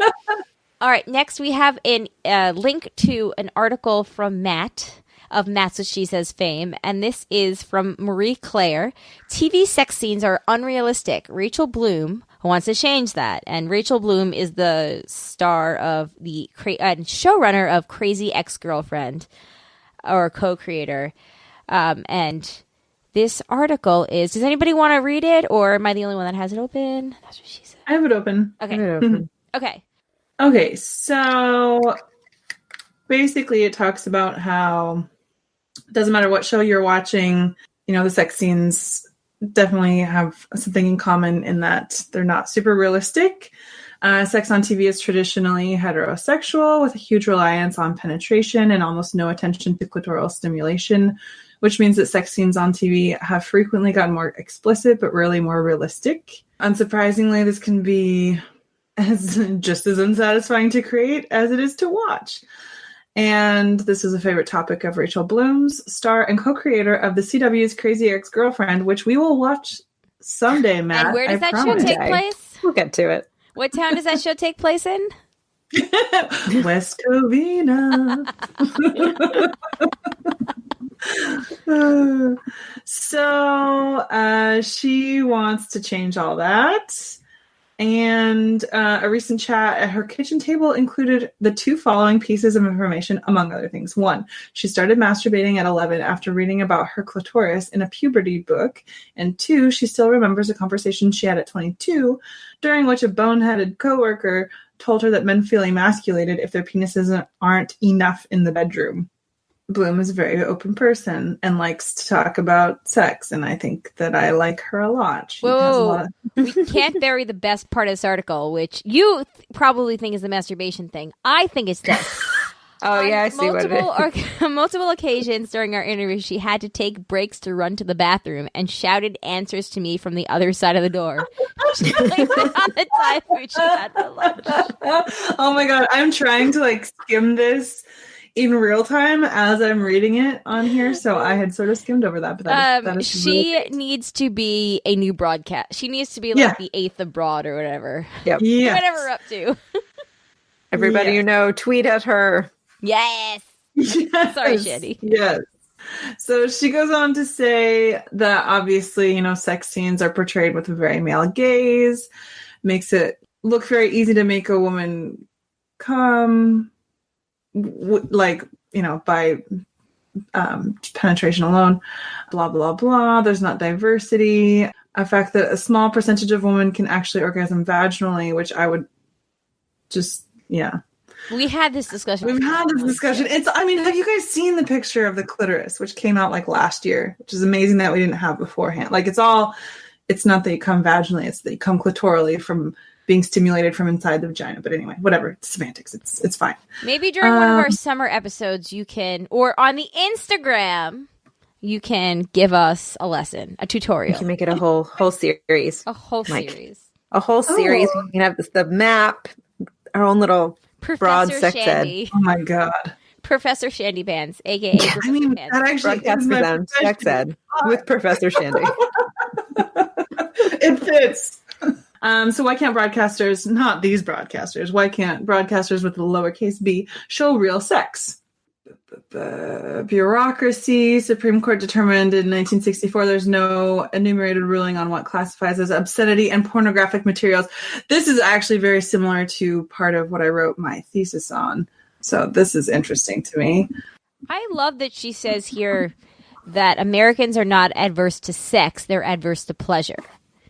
All right, next we have a link to an article from Matt of That's What She Says fame. And this is from Marie Claire. TV sex scenes are unrealistic. Rachel Bloom wants to change that. And Rachel Bloom is the star of the showrunner of Crazy Ex-Girlfriend, or co-creator. And this article is, does anybody want to read it, or am I the only one that has it open? That's what she said. I have it open. Okay. Okay. Okay, so basically it talks about how it doesn't matter what show you're watching, the sex scenes definitely have something in common in that they're not super realistic. Sex on TV is traditionally heterosexual with a huge reliance on penetration and almost no attention to clitoral stimulation, which means that sex scenes on TV have frequently gotten more explicit but rarely more realistic. Unsurprisingly, this can be just as unsatisfying to create as it is to watch. And this is a favorite topic of Rachel Bloom's, star and co-creator of the CW's Crazy Ex-Girlfriend, which we will watch someday, Matt. And where does that show take place? We'll get to it. What town does that show take place in? West Covina. So she wants to change all that. And a recent chat at her kitchen table included the two following pieces of information, among other things. 1, she started masturbating at 11 after reading about her clitoris in a puberty book. And 2, she still remembers a conversation she had at 22, during which a boneheaded coworker told her that men feel emasculated if their penises aren't enough in the bedroom. Bloom is a very open person and likes to talk about sex, and I think that I like her a lot. She has a lot of- We can't bury the best part of this article, which you probably think is the masturbation thing. I think it's this. Oh, yeah, I see what it is. On multiple occasions during our interview, she had to take breaks to run to the bathroom and shouted answers to me from the other side of the door. She blamed it on the time food she had for lunch. Oh my god, I'm trying to skim this in real time as I'm reading it on here, so I had sort of skimmed over that. But that is she really needs to be a new broadcast. She needs to be like the 8th abroad or whatever. Yep. Yes. Whatever we're up to. Everybody you know, tweet at her. Yes. Yes. Sorry, Shandy. Yes. So she goes on to say that obviously, sex scenes are portrayed with a very male gaze, makes it look very easy to make a woman come, by penetration alone, blah, blah, blah. There's not diversity. A fact that a small percentage of women can actually orgasm vaginally, which I would just, We had this discussion. We've had this discussion. Have you guys seen the picture of the clitoris, which came out last year, which is amazing that we didn't have beforehand. It's not that you come vaginally, it's that you come clitorally from being stimulated from inside the vagina. But anyway, whatever. It's semantics. It's fine. Maybe during one of our summer episodes you can, or on the Instagram, you can give us a lesson, a tutorial. You can make it a whole series. A whole series. A whole series. We can have the map, our own little broad Professor sex ed. Shandy. Oh my God. Professor Shandy Pants, a.k.a. Professor Pants. That actually Broadcast is for my them. Sex ed with Professor Shandy. It fits. So why can't broadcasters, not these broadcasters, why can't broadcasters with the lowercase b show real sex? Bureaucracy. Supreme Court determined in 1964 there's no enumerated ruling on what classifies as obscenity and pornographic materials. This is actually very similar to part of what I wrote my thesis on. So this is interesting to me. I love that she says here that Americans are not adverse to sex, they're adverse to pleasure.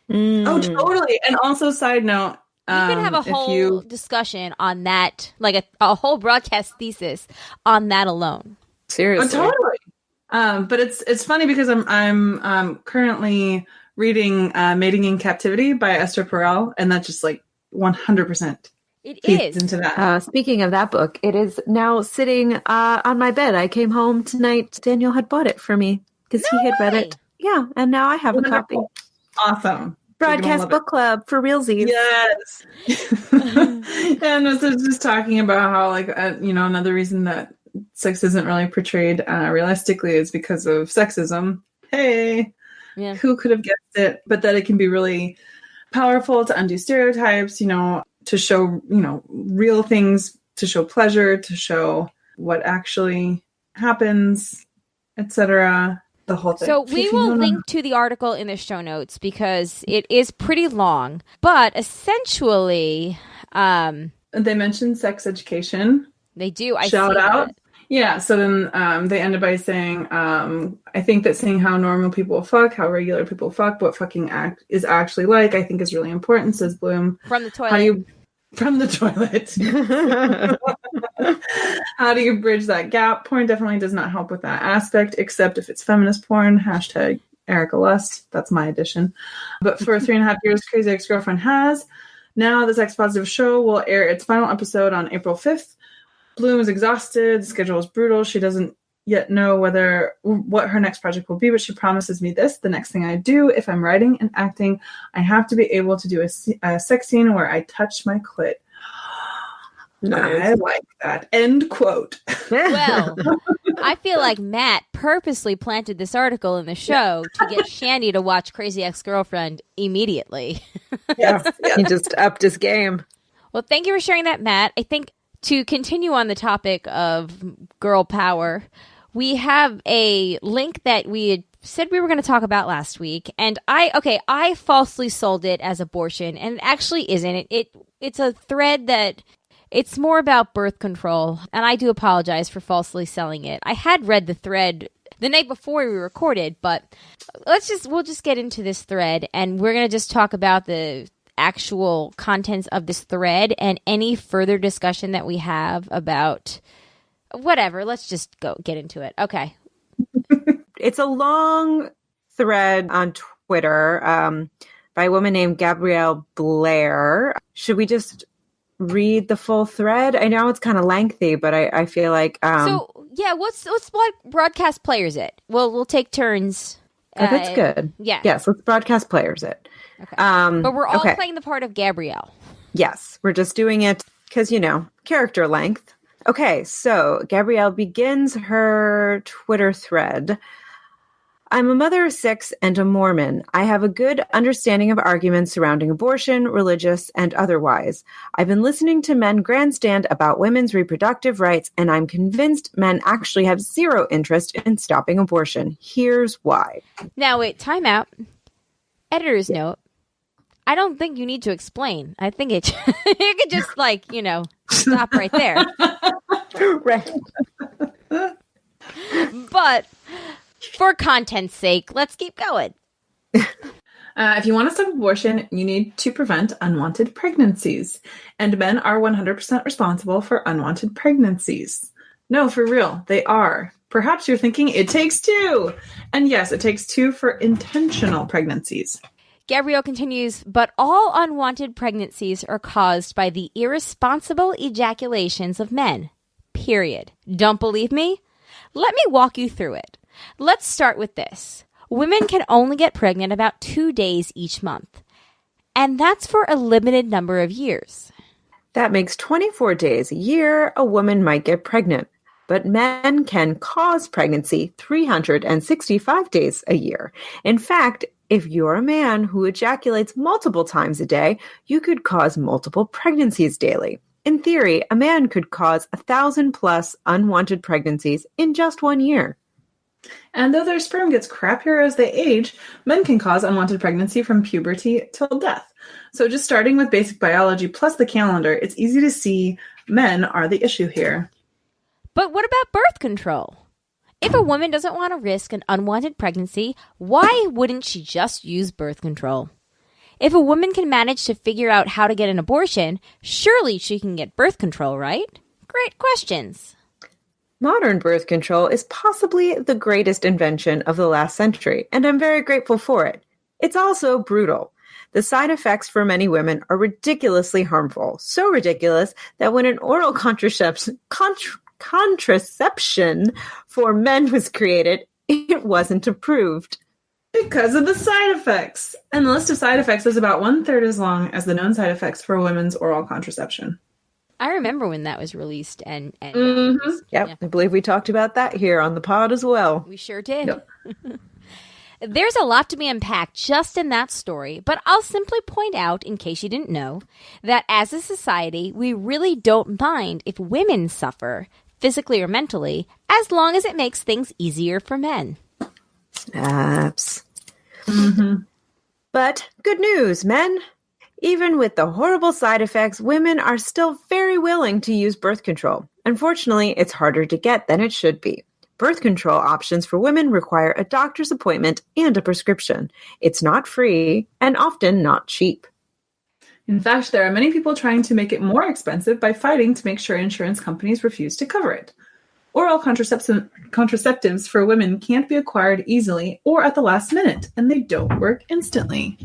Oh, totally. And also, side note, We could have a whole discussion on that, like a whole broadcast thesis on that alone. Seriously. Oh, totally. But it's funny because I'm currently reading Mating in Captivity by Esther Perel, and that's just 100%. It feeds is. into that. Speaking of that book, it is now sitting on my bed. I came home tonight. Daniel had bought it for me because he had read it. Yeah, and now I have a copy. Awesome. Broadcast book club for realsies. Yes. And so just talking about how, another reason that sex isn't really portrayed realistically is because of sexism. Hey, who could have guessed it? But that it can be really powerful to undo stereotypes, to show, real things, to show pleasure, to show what actually happens. etc. The whole thing. So we will link to the article in the show notes because it is pretty long. But essentially, they mentioned sex education. They do. Shout out. Yeah, so then they ended by saying, I think that saying how normal people fuck, how regular people fuck, what fucking is actually like, I think is really important, says Bloom. From the toilet. From the toilet. How do you bridge that gap? Porn definitely does not help with that aspect, except if it's feminist porn. Hashtag Erica Lust. That's my addition. But for 3.5 years, Crazy Ex-Girlfriend has. Now the Sex Positive show will air its final episode on April 5th. Bloom is exhausted. The schedule is brutal. She doesn't yet know what her next project will be, but she promises me this: the next thing I do, if I'm writing and acting, I have to be able to do a sex scene where I touch my clit. Nice. I like that. End quote. Well, I feel like Matt purposely planted this article in the show to get Shandy to watch Crazy Ex-Girlfriend immediately. Yes. He just upped his game. Well, thank you for sharing that, Matt. I think to continue on the topic of girl power, we have a link that we had said we were going to talk about last week, and I falsely sold it as abortion, and it actually isn't. It's a thread that it's more about birth control, and I do apologize for falsely selling it. I had read the thread the night before we recorded, but we'll just get into this thread, and we're going to just talk about the actual contents of this thread and any further discussion that we have about whatever. Let's just get into it. Okay. It's a long thread on Twitter by a woman named Gabrielle Blair. Should we just read the full thread? I know it's kind of lengthy, but I feel like let's broadcast players it. We'll take turns. That's good. Yeah. Yes, let's broadcast players it. Okay. But we're all playing the part of Gabrielle. Yes, we're just doing it because, character length. Okay, so Gabrielle begins her Twitter thread. I'm a mother of 6 and a Mormon. I have a good understanding of arguments surrounding abortion, religious and otherwise. I've been listening to men grandstand about women's reproductive rights, and I'm convinced men actually have zero interest in stopping abortion. Here's why. Now, wait, time out. Editor's note. I don't think you need to explain. I think you could just stop right there. Right. But for content's sake, let's keep going. If you want to stop abortion, you need to prevent unwanted pregnancies. And men are 100% responsible for unwanted pregnancies. No, for real, they are. Perhaps you're thinking it takes 2. And yes, it takes 2 for intentional pregnancies. Gabrielle continues, but all unwanted pregnancies are caused by the irresponsible ejaculations of men. Period. Don't believe me? Let me walk you through it. Let's start with this. Women can only get pregnant about 2 days each month. And that's for a limited number of years. That makes 24 days a year a woman might get pregnant. But men can cause pregnancy 365 days a year. In fact, if you're a man who ejaculates multiple times a day, you could cause multiple pregnancies daily. In theory, a man could cause 1,000+ unwanted pregnancies in just 1 year. And though their sperm gets crappier as they age, men can cause unwanted pregnancy from puberty till death. So just starting with basic biology plus the calendar, it's easy to see men are the issue here. But what about birth control? If a woman doesn't want to risk an unwanted pregnancy, why wouldn't she just use birth control? If a woman can manage to figure out how to get an abortion, surely she can get birth control, right? Great questions. Modern birth control is possibly the greatest invention of the last century, and I'm very grateful for it. It's also brutal. The side effects for many women are ridiculously harmful, so ridiculous that when an oral contraception for men was created, it wasn't approved. Because of the side effects. And the list of side effects is about 1/3 as long as the known side effects for women's oral contraception. I remember when that was released. And Yep, yeah. I believe we talked about that here on the pod as well. We sure did. Yep. There's a lot to be unpacked just in that story, but I'll simply point out, in case you didn't know, that as a society, we really don't mind if women suffer physically or mentally, as long as it makes things easier for men. Snaps. But good news, men. Even with the horrible side effects, women are still very willing to use birth control. Unfortunately, it's harder to get than it should be. Birth control options for women require a doctor's appointment and a prescription. It's not free and often not cheap. In fact, there are many people trying to make it more expensive by fighting to make sure insurance companies refuse to cover it. Oral contraceptives for women can't be acquired easily or at the last minute, and they don't work instantly.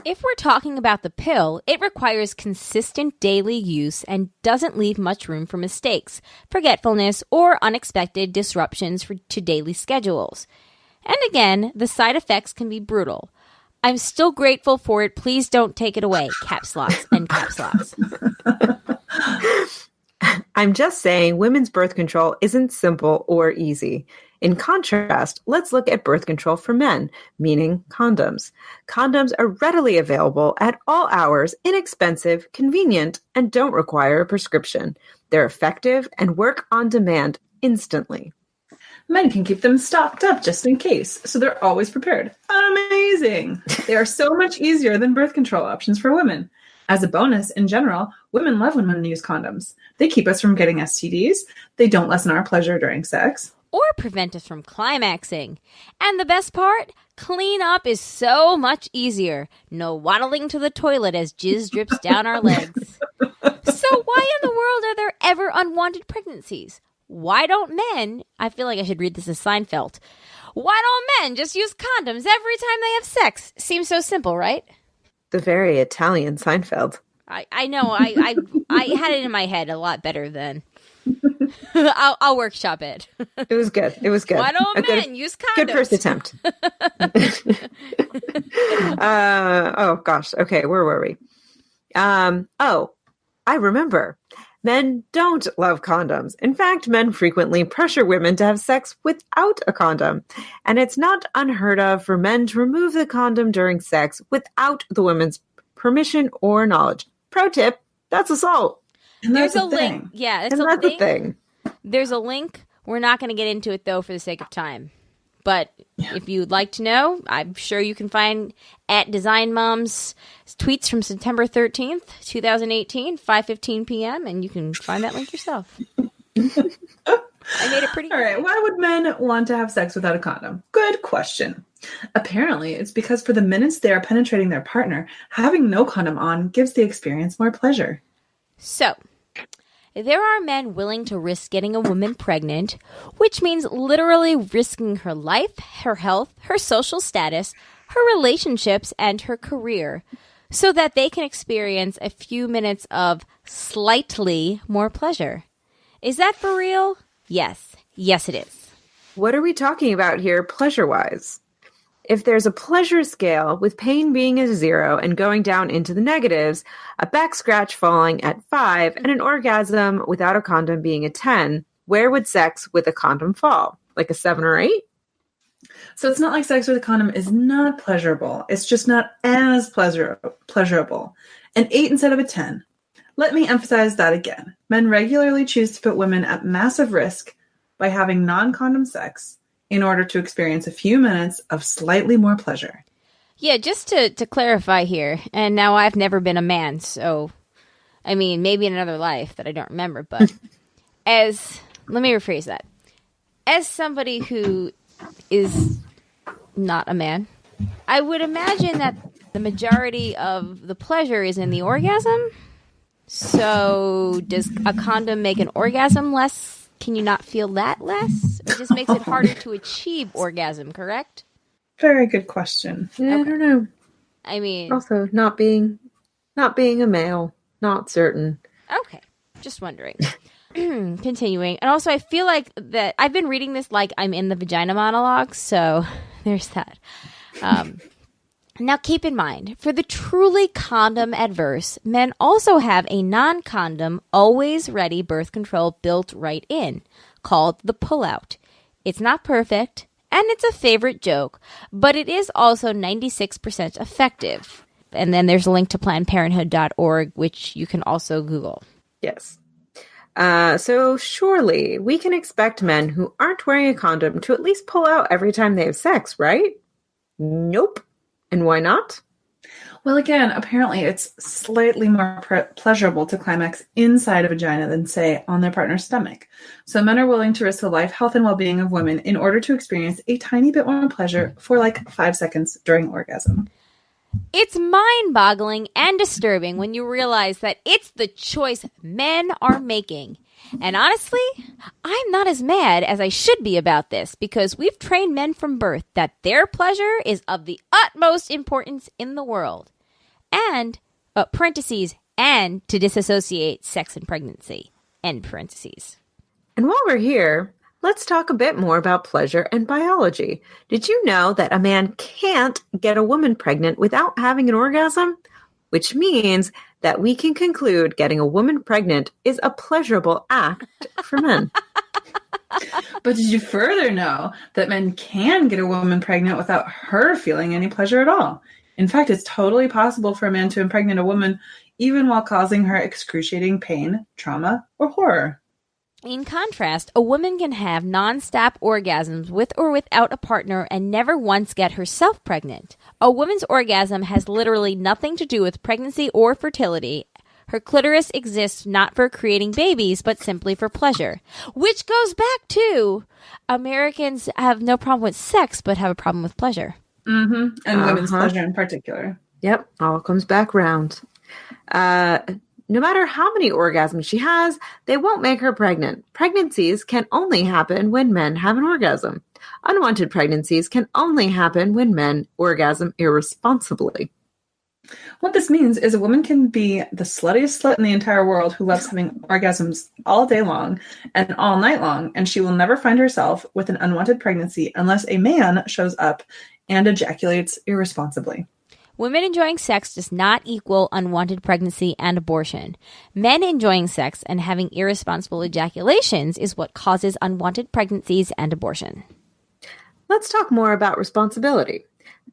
If we're talking about the pill, it requires consistent daily use and doesn't leave much room for mistakes, forgetfulness, or unexpected disruptions to daily schedules. And again, the side effects can be brutal. I'm still grateful for it. Please don't take it away. Caps locks and caps locks. I'm just saying women's birth control isn't simple or easy. In contrast, let's look at birth control for men, meaning condoms. Condoms are readily available at all hours, inexpensive, convenient, and don't require a prescription. They're effective and work on demand instantly. Men can keep them stocked up just in case, so they're always prepared. Amazing! They are so much easier than birth control options for women. As a bonus, in general, women love when men use condoms. They keep us from getting STDs. They don't lessen our pleasure during sex. Or prevent us from climaxing. And the best part? Clean up is so much easier. No waddling to the toilet as jizz drips down our legs. So why in the world are there ever unwanted pregnancies? Why don't men, I feel like I should read this as Seinfeld, why don't men just use condoms every time they have sex? Seems so simple, right? The very Italian Seinfeld. I know, I had it in my head a lot better then. I'll workshop it. It was good. It was good. Why don't men use condoms? Good first attempt. Oh, gosh. Okay, where were we? I remember. Men don't love condoms. In fact, men frequently pressure women to have sex without a condom. And it's not unheard of for men to remove the condom during sex without the woman's permission or knowledge. Pro tip, that's assault. And There's that's a link. Yeah, And that's a thing. There's a link. We're not going to get into it, though, for the sake of time. But if you'd like to know, I'm sure you can find at Design Mom's tweets from September 13th, 2018, 5:15 p.m., and you can find that link yourself. I made it pretty. All right. Why would men want to have sex without a condom? Good question. Apparently, it's because for the minutes they are penetrating their partner, having no condom on gives the experience more pleasure. So, there are men willing to risk getting a woman pregnant, which means literally risking her life, her health, her social status, her relationships, and her career, so that they can experience a few minutes of slightly more pleasure. Is that for real? Yes. Yes, it is. What are we talking about here, pleasure-wise? If there's a pleasure scale with pain being a 0 and going down into the negatives, a back scratch falling at 5, and an orgasm without a condom being a 10, where would sex with a condom fall? Like a 7 or 8? So it's not like sex with a condom is not pleasurable. It's just not as pleasurable. An 8 instead of a 10. Let me emphasize that again. Men regularly choose to put women at massive risk by having non-condom sex in order to experience a few minutes of slightly more pleasure. Yeah, just to clarify here, and now I've never been a man, so, I mean, maybe in another life that I don't remember, but let me rephrase that. As somebody who is not a man, I would imagine that the majority of the pleasure is in the orgasm. So does a condom make an orgasm less? Can you not feel that less? It just makes it harder to achieve orgasm, correct? Very good question. Yeah, I don't know. I mean... Also, not being a male, not certain. Okay, just wondering. Continuing. And also, I feel like that I've been reading this like I'm in the vagina monologue, so there's that. Now, keep in mind, for the truly condom adverse, men also have a non-condom, always-ready birth control built right in, called the pull-out. It's not perfect, and it's a favorite joke, but it is also 96% effective. And then there's a link to PlannedParenthood.org, which you can also Google. Yes. So surely we can expect men who aren't wearing a condom to at least pull out every time they have sex, right? Nope. And why not? Well, again, apparently it's slightly more pleasurable to climax inside a vagina than, say, on their partner's stomach. So men are willing to risk the life, health, and well-being of women in order to experience a tiny bit more pleasure for like 5 seconds during orgasm. It's mind-boggling and disturbing when you realize that it's the choice men are making. And honestly, I'm not as mad as I should be about this because we've trained men from birth that their pleasure is of the utmost importance in the world. And, parentheses, and to disassociate sex and pregnancy, end parentheses. And while we're here, let's talk a bit more about pleasure and biology. Did you know that a man can't get a woman pregnant without having an orgasm? Which means that we can conclude getting a woman pregnant is a pleasurable act for men. But did you further know that men can get a woman pregnant without her feeling any pleasure at all? In fact, it's totally possible for a man to impregnate a woman even while causing her excruciating pain, trauma, or horror. In contrast, a woman can have non-stop orgasms with or without a partner and never once get herself pregnant. A woman's orgasm has literally nothing to do with pregnancy or fertility. Her clitoris exists not for creating babies, but simply for pleasure. Which goes back to Americans have no problem with sex, but have a problem with pleasure. Mm-hmm. And women's pleasure in particular. Yep, all comes back round. No matter how many orgasms she has, they won't make her pregnant. Pregnancies can only happen when men have an orgasm. Unwanted pregnancies can only happen when men orgasm irresponsibly. What this means is a woman can be the sluttiest slut in the entire world who loves having orgasms all day long and all night long, and she will never find herself with an unwanted pregnancy unless a man shows up and ejaculates irresponsibly. Women enjoying sex does not equal unwanted pregnancy and abortion. Men enjoying sex and having irresponsible ejaculations is what causes unwanted pregnancies and abortion. Let's talk more about responsibility.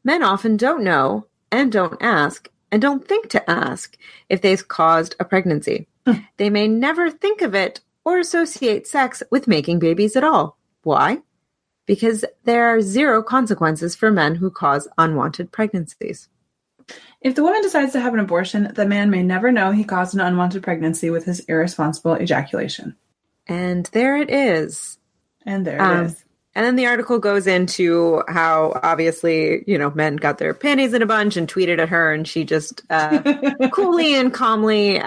Men often don't know and don't ask and don't think to ask if they've caused a pregnancy. They may never think of it or associate sex with making babies at all. Why? Because there are zero consequences for men who cause unwanted pregnancies. If the woman decides to have an abortion, the man may never know he caused an unwanted pregnancy with his irresponsible ejaculation. And there it is. And there it is. And then the article goes into how obviously, men got their panties in a bunch and tweeted at her, and she just coolly and calmly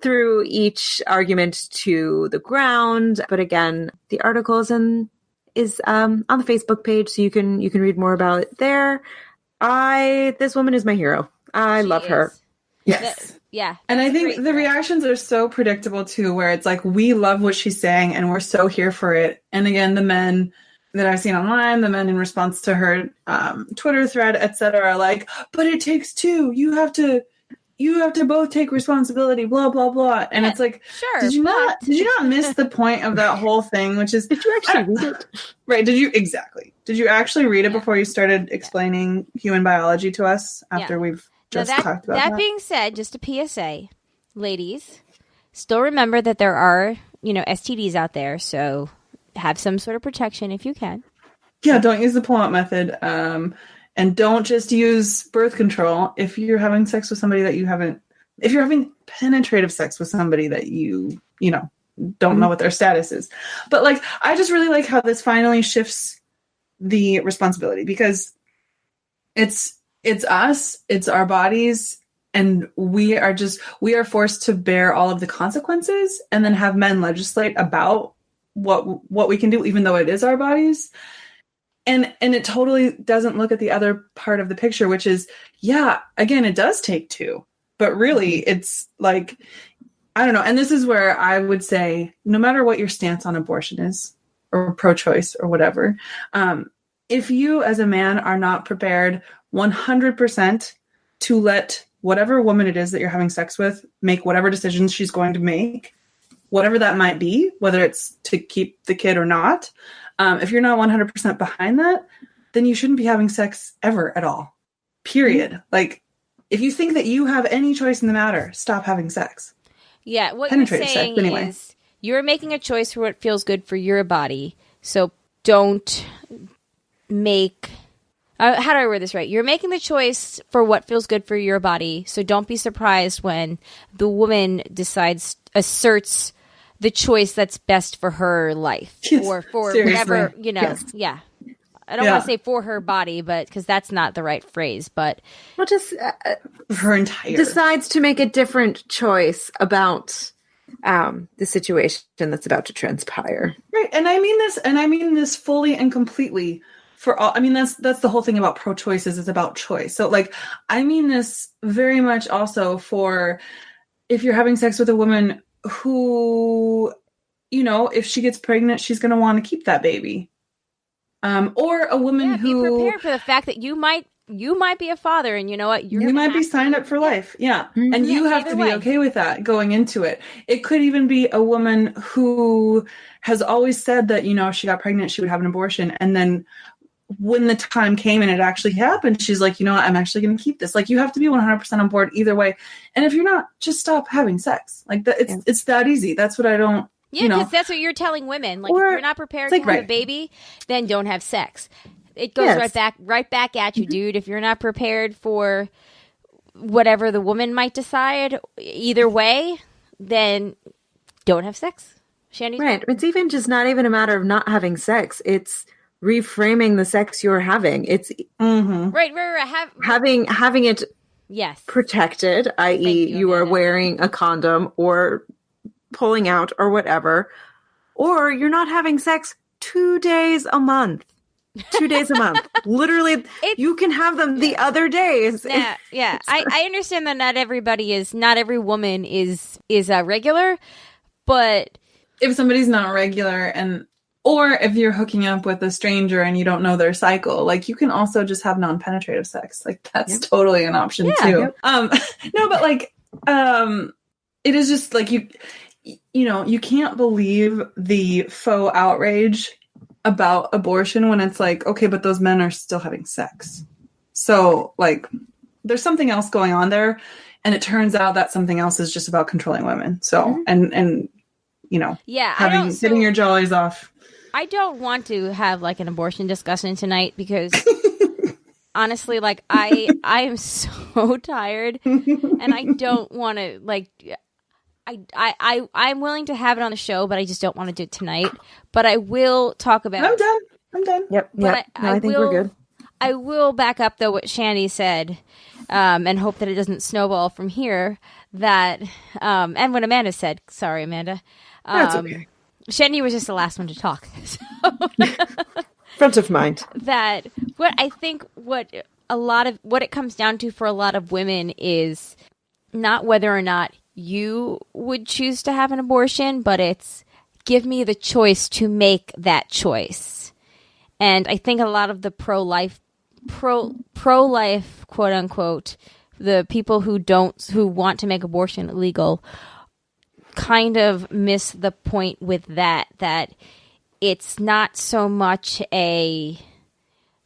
threw each argument to the ground. But again, the article is on the Facebook page, so you can read more about it there. This woman is my hero. I love her. Yes. Yeah. And I think the reactions are so predictable too, where it's like, we love what she's saying and we're so here for it. And again, the men that I've seen online, the men in response to her Twitter thread, etc., are like, but it takes two. You have to both take responsibility, blah, blah, blah. And it's like, sure, did you not miss the point of that whole thing, which is, did you actually read it? Right. Did you actually read it before you started explaining human biology to us after we've just talked about that? That being said, just a PSA, ladies, still remember that there are, STDs out there. So have some sort of protection if you can. Yeah. Don't use the pull-out method. And don't just use birth control if you're having sex with somebody that if you're having penetrative sex with somebody that you don't know what their status is. But like, I just really like how this finally shifts the responsibility, because it's us, it's our bodies, and we are forced to bear all of the consequences and then have men legislate about what we can do, even though it is our bodies. And it totally doesn't look at the other part of the picture, which is, again, it does take two, but really it's like, I don't know. And this is where I would say, no matter what your stance on abortion is, or pro-choice or whatever, if you as a man are not prepared 100% to let whatever woman it is that you're having sex with make whatever decisions she's going to make, whatever that might be, whether it's to keep the kid or not, if you're not 100% behind that, then you shouldn't be having sex ever at all. Period. Like, if you think that you have any choice in the matter, stop having sex. Yeah, what you're penetrative saying sex anyway. is you're making a choice for what feels good for your body. So don't make... how do I word this right? You're making the choice for what feels good for your body. So don't be surprised when the woman asserts the choice that's best for her life. Yes, or for seriously. whatever, Yes. Yeah. I don't want to say for her body, but because that's not the right phrase. But Well, just Her entire decides to make a different choice about the situation that's about to transpire. right, and I mean this fully and completely for all. I mean that's the whole thing about pro-choice is it's about choice. So like I mean this very much also for if you're having sex with a woman who, you know, if she gets pregnant, she's going to want to keep that baby. Or a woman who be prepared for the fact that you might be a father, and you know what, you might be signed up for life. Yeah. And you have to be okay with that going into it. It could even be a woman who has always said that, you know, if she got pregnant, she would have an abortion. And then when the time came and it actually happened, she's like, you know what, I'm actually going to keep this. Like, you have to be 100% on board either way. And if you're not, just stop having sex. Like, it's that easy. That's what I don't. Yeah, you know. because that's what you're telling women. Like, Or- if you're not prepared to have a baby, then don't have sex. It goes Yes. right back at you, dude. If you're not prepared for whatever the woman might decide, either way, then don't have sex. Shandy, Right. It's even just not even a matter of not having sex. It's reframing the sex you're having. It's right. having it Yes. protected, i.e. you, you are Amanda. wearing a condom or pulling out or whatever, or you're not having sex 2 days a month. 2 days a month. Literally, you can have them the other days. Yeah. I understand that not every woman is regular, but If somebody's not regular or if you're hooking up with a stranger and you don't know their cycle, like you can also just have non-penetrative sex. Like that's totally an option too. No, but like, it is just like you know, you can't believe the faux outrage about abortion when it's like, okay, but those men are still having sex. So like there's something else going on there. And it turns out that something else is just about controlling women. So, and you know, getting your jollies off. I don't want to have like an abortion discussion tonight because honestly, like I am so tired and I don't want to like, I'm willing to have it on the show, but I just don't want to do it tonight. But I will talk about. I'm done. Yep. But I think we're good. I will back up though what Shandy said, and hope that it doesn't snowball from here. That and what Amanda said. Sorry, Amanda. That's okay. Shandy was just the last one to talk. So Front of mind. that what I think what it comes down to for a lot of women is not whether or not you would choose to have an abortion, but it's give me the choice to make that choice. And I think a lot of the pro-life quote unquote, the people who want to make abortion illegal kind of miss the point with that it's not so much a,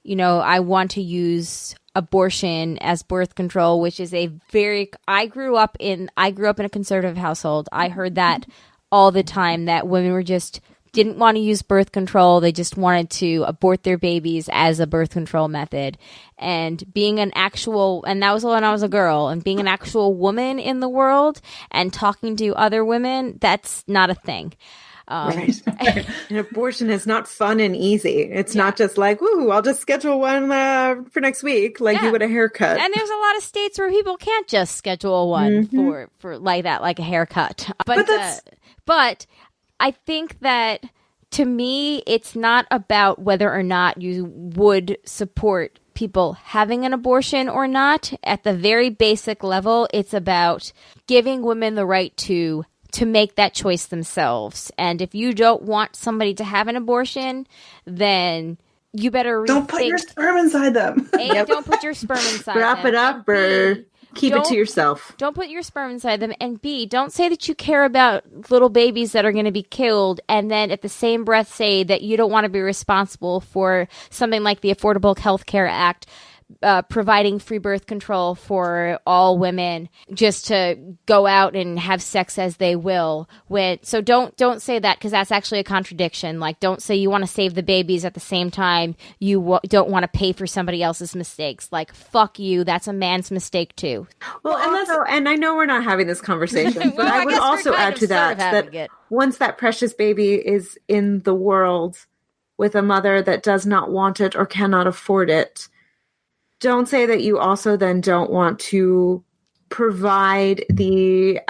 you know, I want to use abortion as birth control, which is I grew up in a conservative household. I heard that all the time, that women were just didn't want to use birth control. They just wanted to abort their babies as a birth control method. And being and that was when I was a girl, and being an actual woman in the world and talking to other women, that's not a thing. Right. And abortion is not fun and easy. It's not just like, ooh, I'll just schedule one for next week, like you would a haircut. And there's a lot of states where people can't just schedule one for like that, like a haircut. But I think that to me, it's not about whether or not you would support people having an abortion or not. At the very basic level, it's about giving women the right to make that choice themselves. And if you don't want somebody to have an abortion, then you better don't put your sperm inside them. A, don't put your sperm inside Wrap them. it up or keep it to yourself. Don't put your sperm inside them. And B, don't say that you care about little babies that are going to be killed and then at the same breath say that you don't want to be responsible for something like the Affordable Health Care Act providing free birth control for all women just to go out and have sex as they will. So don't say that, because that's actually a contradiction. Like, don't say you want to save the babies at the same time you don't want to pay for somebody else's mistakes. Like, fuck you. That's a man's mistake too. Well, and I know we're not having this conversation, but I would also add to that once that precious baby is in the world with a mother that does not want it or cannot afford it, don't say that you also then don't want to provide the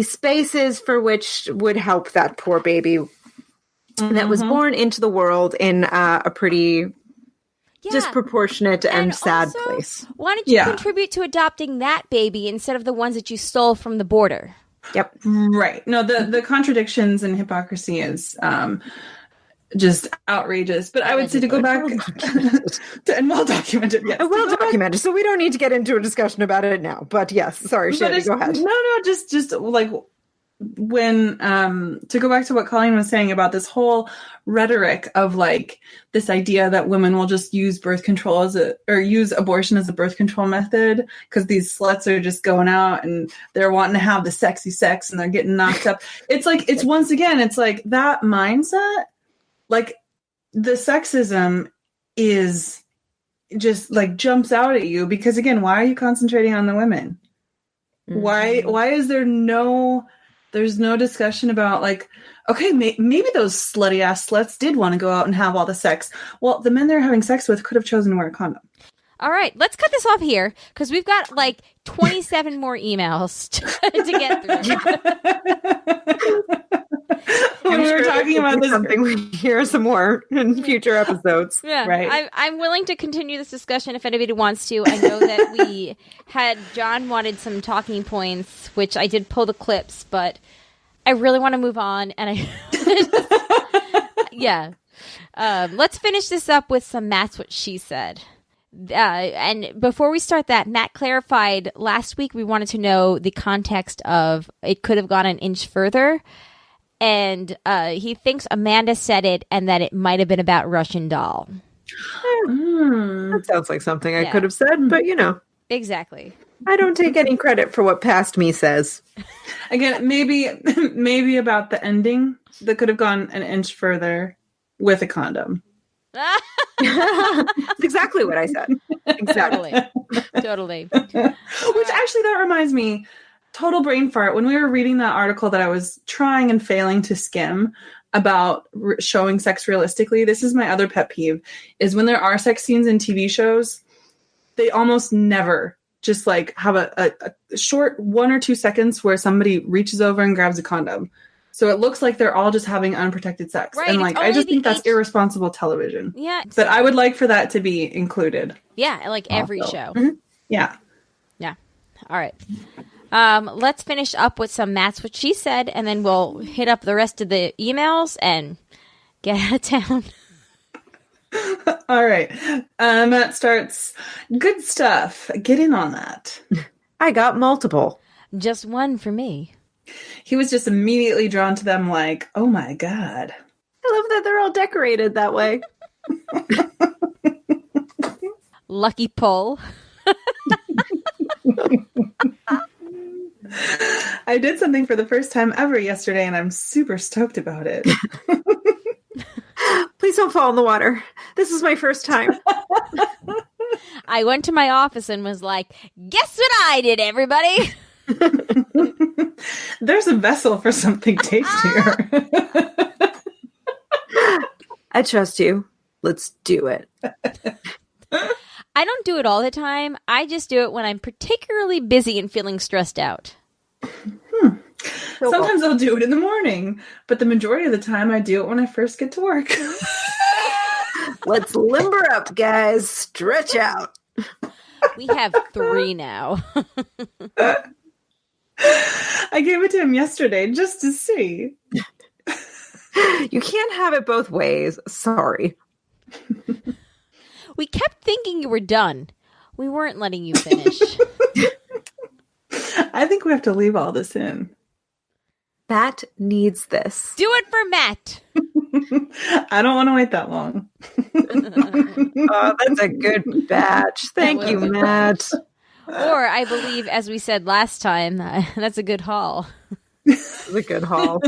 spaces for which would help that poor baby that was born into the world in a pretty disproportionate and sad also, place. Why don't you contribute to adopting that baby instead of the ones that you stole from the border? Yep. Right. No, the contradictions and hypocrisy is just outrageous. But I would say to go back and well documented. Yes. Well documented. So we don't need to get into a discussion about it now. But yes, sorry, Shandy, go ahead. No, just like when to go back to what Colleen was saying about this whole rhetoric of like this idea that women will just use birth control use abortion as a birth control method because these sluts are just going out and they're wanting to have the sexy sex and they're getting knocked up. It's like, it's once again, it's like that mindset, like the sexism is just like jumps out at you because again, why are you concentrating on the women? Mm-hmm. Why is there's no discussion about like, okay, maybe those slutty ass sluts did want to go out and have all the sex. Well, the men they're having sex with could have chosen to wear a condom. All right, let's cut this off here because we've got like 27 more emails to get through. When we were talking about this, something we hear some more in future episodes. Yeah, right. I'm willing to continue this discussion if anybody wants to. I know that John wanted some talking points, which I did pull the clips, but I really want to move on. And let's finish this up with some Matt's What She Said. And before we start that, Matt clarified last week we wanted to know the context of it could have gone an inch further. And he thinks Amanda said it and that it might have been about Russian doll. That sounds like something I could have said, but you know. Exactly. I don't take any credit for what past me says. Again, maybe about the ending that could have gone an inch further with a condom. That's exactly what I said. Exactly. Totally. Which actually, that reminds me, total brain fart. When we were reading that article that I was trying and failing to skim about showing sex realistically, this is my other pet peeve, is when there are sex scenes in TV shows, they almost never just like have a short 1 or 2 seconds where somebody reaches over and grabs a condom. So it looks like they're all just having unprotected sex. Right, and like, I just think that's irresponsible television. Yeah. But I would like for that to be included. Yeah, like every show. Mm-hmm. Yeah. Yeah. All right. Let's finish up with some Matt's What She Said, and then we'll hit up the rest of the emails and get out of town. All right. Matt starts, good stuff. Get in on that. I got multiple. Just one for me. He was just immediately drawn to them like, oh my God. I love that they're all decorated that way. Lucky pull. I did something for the first time ever yesterday, and I'm super stoked about it. Please don't fall in the water. This is my first time. I went to my office and was like, guess what I did, everybody? There's a vessel for something tastier. I trust you. Let's do it. I don't do it all the time. I just do it when I'm particularly busy and feeling stressed out. Sometimes I'll do it in the morning, but the majority of the time I do it when I first get to work. Let's limber up, guys. Stretch out. We have 3 now. I gave it to him yesterday just to see. You can't have it both ways. Sorry. We kept thinking you were done. We weren't letting you finish. I think we have to leave all this in. Matt needs this. Do it for Matt. I don't want to wait that long. Oh, that's a good batch. Thank you, Matt. Or I believe, as we said last time, that's a good haul. It's a good haul.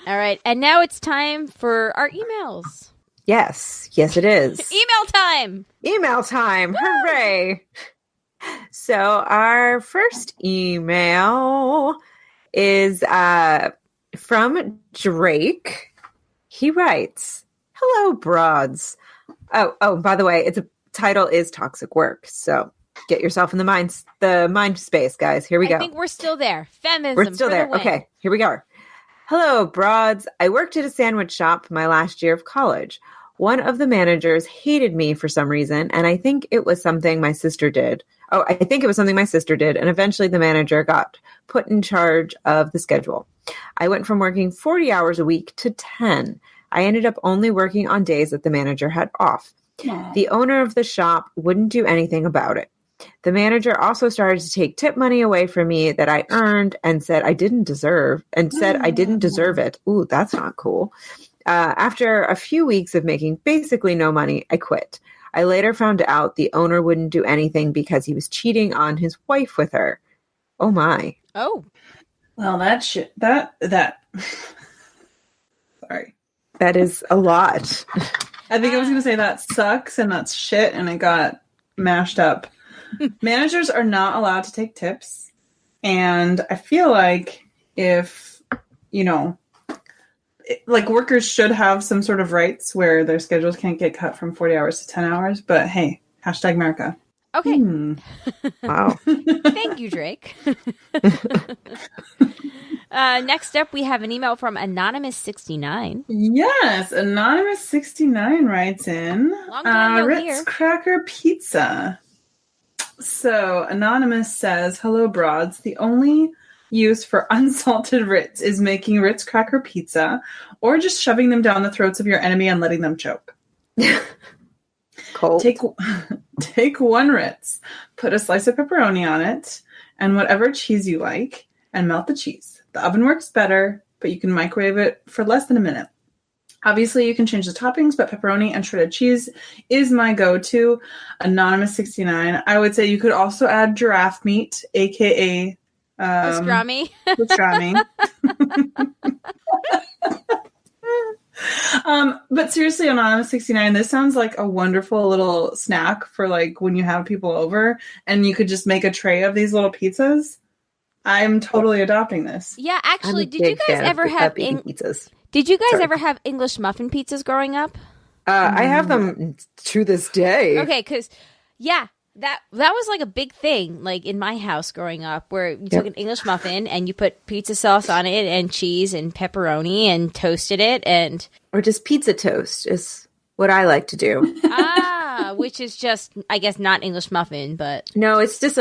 All right. And now it's time for our emails. Yes, it is. Email time. Email time. Hooray. So our first email is from Drake. He writes, "Hello, broads." Oh, by the way, its title is Toxic Work. So get yourself in the mind space, guys. Here we go. I think we're still there. Feminism. We're still there. Okay, here we go. "Hello, broads. I worked at a sandwich shop my last year of college. One of the managers hated me for some reason, and I think it was something my sister did. And eventually the manager got put in charge of the schedule. I went from working 40 hours a week to 10. I ended up only working on days that the manager had off. The owner of the shop wouldn't do anything about it. The manager also started to take tip money away from me that I earned and said I didn't deserve it. Ooh, that's not cool. After a few weeks of making basically no money, I quit. I later found out the owner wouldn't do anything because he was cheating on his wife with her. Oh my. Oh. Well, that sorry. That is a lot. I think I was going to say that sucks and that's shit and it got mashed up. Managers are not allowed to take tips. And I feel like if, like workers should have some sort of rights where their schedules can't get cut from 40 hours to 10 hours. But hey, hashtag America. Okay. Wow. Thank you, Drake. Next up, we have an email from Anonymous69. Yes, Anonymous69 writes in Long time no Ritz hear. Cracker Pizza. So Anonymous says, "Hello, broads. The only use for unsalted Ritz is making Ritz Cracker Pizza or just shoving them down the throats of your enemy and letting them choke. Cold. Take one Ritz, put a slice of pepperoni on it, and whatever cheese you like, and melt the cheese. The oven works better, but you can microwave it for less than a minute. Obviously, you can change the toppings, but pepperoni and shredded cheese is my go-to." Anonymous69. I would say you could also add giraffe meat, aka Pastrami. pastrami. But seriously, Anonymous69, this sounds like a wonderful little snack for like when you have people over and you could just make a tray of these little pizzas. I'm totally adopting this. Yeah, actually, did you guys ever have pizzas? Did you guys ever have English muffin pizzas growing up? I have them to this day. Okay, because that was like a big thing, like in my house growing up, where you took an English muffin and you put pizza sauce on it and cheese and pepperoni and toasted it or just pizza toast is what I like to do. Which is just, I guess, not English muffin, but no, it's just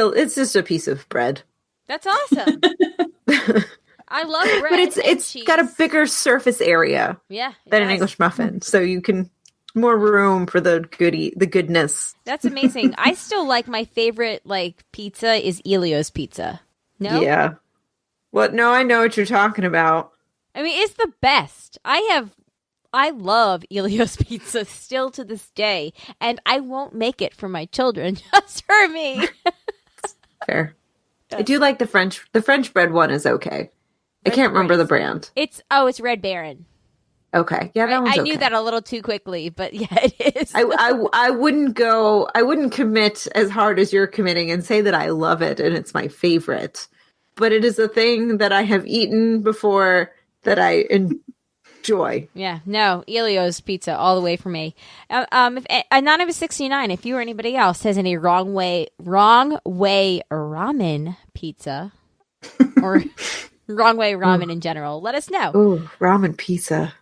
a piece of bread. That's awesome. I love bread, but it's cheese. Got a bigger surface area, than an English muffin, so you can more room for the goodness. That's amazing. I still like my favorite pizza is Elio's pizza. No, yeah. What? No, I know what you're talking about. I mean, it's the best. I love Elio's pizza still to this day, and I won't make it for my children, just for me. Fair. I do like the French bread one is okay. I can't remember the brand. It's Red Baron. Okay. Yeah, that one's okay. I knew that a little too quickly, but yeah, it is. I wouldn't commit as hard as you're committing and say that I love it and it's my favorite. But it is a thing that I have eaten before that I enjoy. Yeah, no, Elio's pizza all the way for me. If Anonymous69, if you or anybody else has any wrong way ramen pizza or wrong way ramen in general, let us know. Ooh, ramen pizza.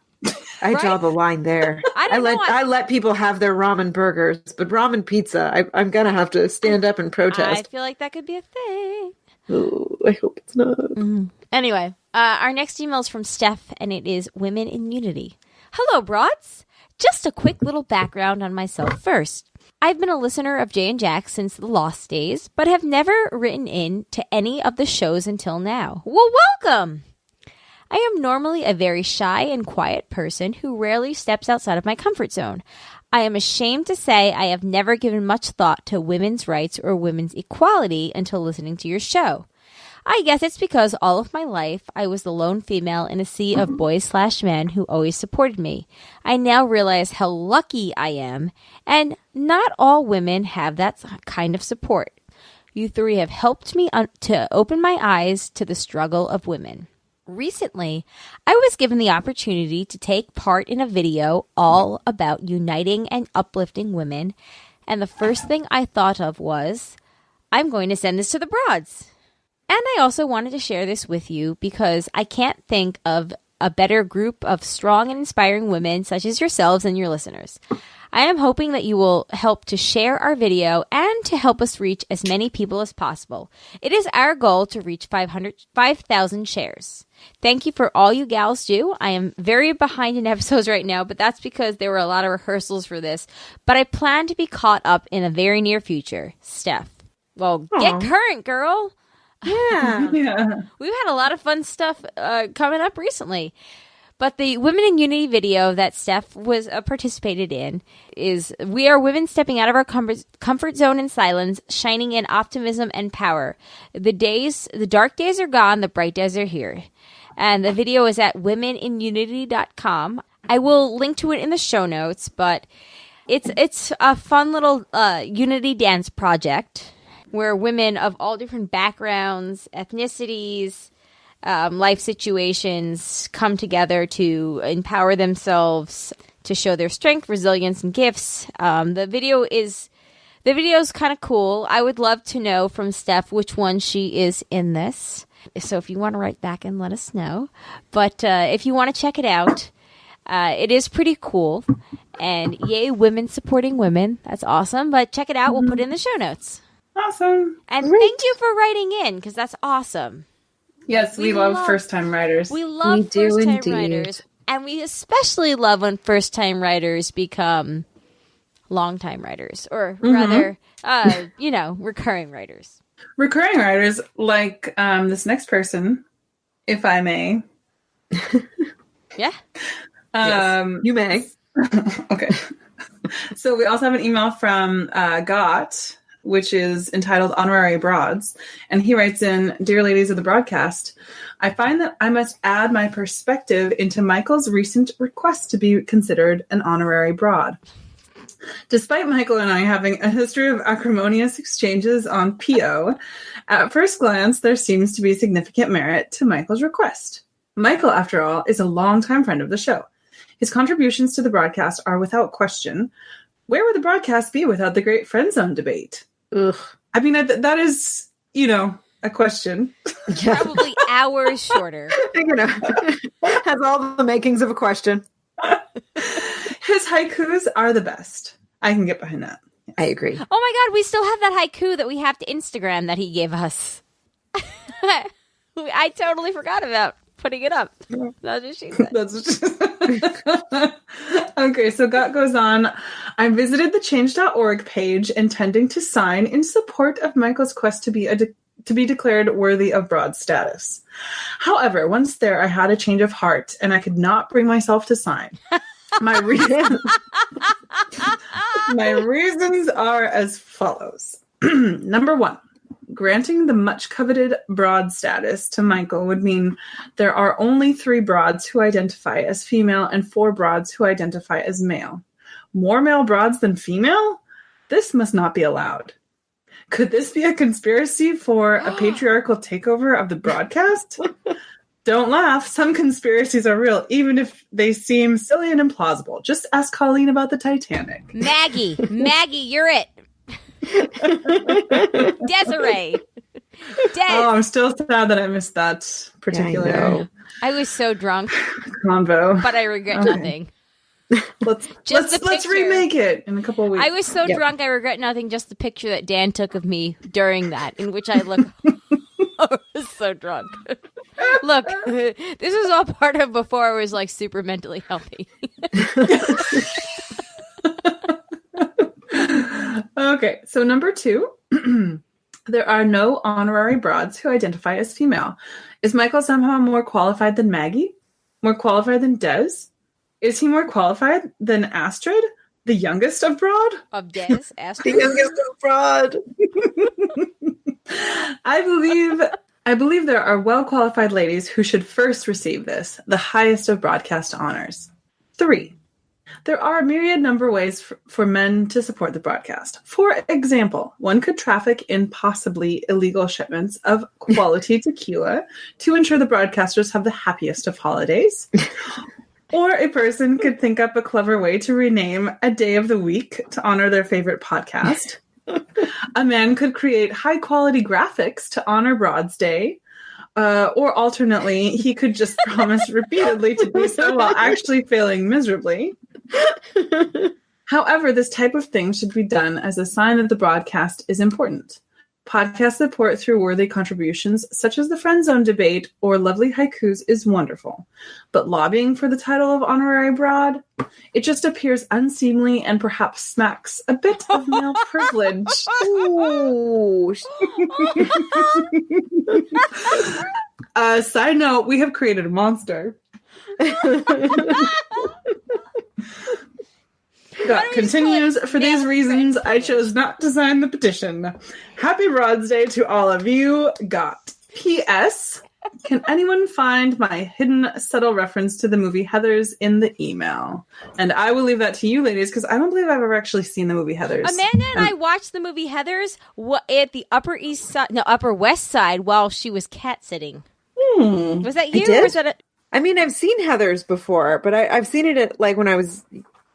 I draw the line there. I let people have their ramen burgers, but ramen pizza, I'm gonna have to stand up and protest. I feel like that could be a thing. Oh, I hope it's not. Mm-hmm. Anyway, our next email is from Steph, and it is Women in Unity. Hello, broads. Just a quick little background on myself first. I've been a listener of Jay and Jack since the Lost days, but have never written in to any of the shows until now. Well, welcome! I am normally a very shy and quiet person who rarely steps outside of my comfort zone. I am ashamed to say I have never given much thought to women's rights or women's equality until listening to your show. I guess it's because all of my life I was the lone female in a sea of boys/men who always supported me. I now realize how lucky I am, and not all women have that kind of support. You three have helped me to open my eyes to the struggle of women. Recently, I was given the opportunity to take part in a video all about uniting and uplifting women, and the first thing I thought of was, I'm going to send this to the broads. And I also wanted to share this with you because I can't think of a better group of strong and inspiring women such as yourselves and your listeners. I am hoping that you will help to share our video and to help us reach as many people as possible. It is our goal to reach 5,000 shares. Thank you for all you gals do. I am very behind in episodes right now, but that's because there were a lot of rehearsals for this. But I plan to be caught up in a very near future. Steph. Well, get current, girl. Yeah. Yeah. We've had a lot of fun stuff coming up recently. But the Women in Unity video that Steph was participated in is we are women stepping out of our comfort zone in silence, shining in optimism and power. The dark days are gone, the bright days are here. And the video is at womeninunity.com. I will link to it in the show notes, but it's a fun little unity dance project where women of all different backgrounds, ethnicities, life situations come together to empower themselves, to show their strength, resilience, and gifts. The video is kind of cool. I would love to know from Steph which one she is in this. So if you want to write back and let us know. But if you want to check it out, it is pretty cool. And yay, women supporting women. That's awesome. But check it out. We'll put it in the show notes. Awesome. And thank you for writing in, because that's awesome. Yes, we love first-time writers. We love first-time writers. And we especially love when first-time writers become long-time writers. Or rather, recurring writers. Recurring writers, like this next person, if I may. Yeah. Yes, you may. Okay. So we also have an email from Got, which is entitled Honorary Broads. And he writes in, Dear ladies of the broadcast, I find that I must add my perspective into Michael's recent request to be considered an honorary broad. Despite Michael and I having a history of acrimonious exchanges on PO, at first glance, there seems to be significant merit to Michael's request. Michael, after all, is a longtime friend of the show. His contributions to the broadcast are without question. Where would the broadcast be without the great friend zone debate? Ugh. I mean, that is, a question. Yeah. Probably hours shorter. Has all the makings of a question. His haikus are the best. I can get behind that. I agree. Oh my God, we still have that haiku that we have to Instagram that he gave us. I totally forgot about putting it up. That's what she said. That's what she said. Okay, so Got goes on. I visited the change.org page intending to sign in support of Michael's quest to be declared worthy of broad status. However, once there, I had a change of heart and I could not bring myself to sign. My reasons are as follows. Number one, granting the much coveted broad status to Michael would mean there are only 3 broads who identify as female and 4 broads who identify as male. More male broads than female? This must not be allowed. Could this be a conspiracy for a patriarchal takeover of the broadcast? Don't laugh. Some conspiracies are real, even if they seem silly and implausible. Just ask Colleen about the Titanic. Maggie, you're it. Desiree. Oh, I'm still sad that I missed that particular I was so drunk, convo. but I regret nothing. Let's remake it in a couple of weeks. I was so drunk, I regret nothing. Just the picture that Dan took of me during that, in which I look. I was so drunk. Look, this was all part of before I was like super mentally healthy. Okay, so number 2, There are no honorary broads who identify as female. Is Michael somehow more qualified than Maggie? More qualified than Des? Is he more qualified than Astrid, the youngest of broad? Of Des, Astrid. The youngest of broad. I believe there are well-qualified ladies who should first receive this, the highest of broadcast honors. 3. There are a myriad number of ways for men to support the broadcast. For example, one could traffic in possibly illegal shipments of quality tequila to ensure the broadcasters have the happiest of holidays. Or a person could think up a clever way to rename a day of the week to honor their favorite podcast. A man could create high-quality graphics to honor Broad's Day. Or alternately, he could just promise repeatedly to do so while actually failing miserably. However, this type of thing should be done as a sign that the broadcast is important. Podcast support through worthy contributions, such as the Friend Zone debate or lovely haikus, is wonderful. But lobbying for the title of honorary broad, it just appears unseemly and perhaps smacks a bit of male privilege. Ooh. Side note, we have created a monster. That continues. For these reasons, I chose not to sign the petition. Happy Broad's Day to all of you. Got. P.S. Can anyone find my hidden subtle reference to the movie Heathers in the email? And I will leave that to you, ladies, because I don't believe I've ever actually seen the movie Heathers. Amanda and I watched the movie Heathers at the Upper West Side while she was cat sitting. Was that you? Or was that I mean, I've seen Heathers before, but I've seen it at, like, when I was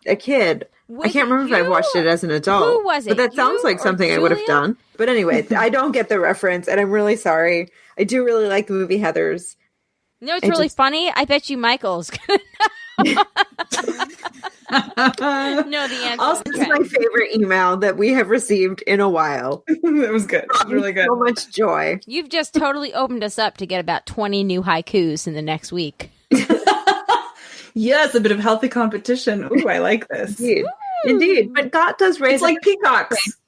a kid. I can't remember if I watched it as an adult. Who was it? But that sounds like something I would have done. But anyway, I don't get the reference, and I'm really sorry. I do really like the movie Heathers. You know what's really funny? I bet you Michael's going to know the answer. Also, this is my favorite email that we have received in a while. It was good. It was really good. So much joy. You've just totally opened us up to get about 20 new haikus in the next week. Yes, a bit of healthy competition. Ooh, I like this. Indeed. But God does raise... It's like peacocks.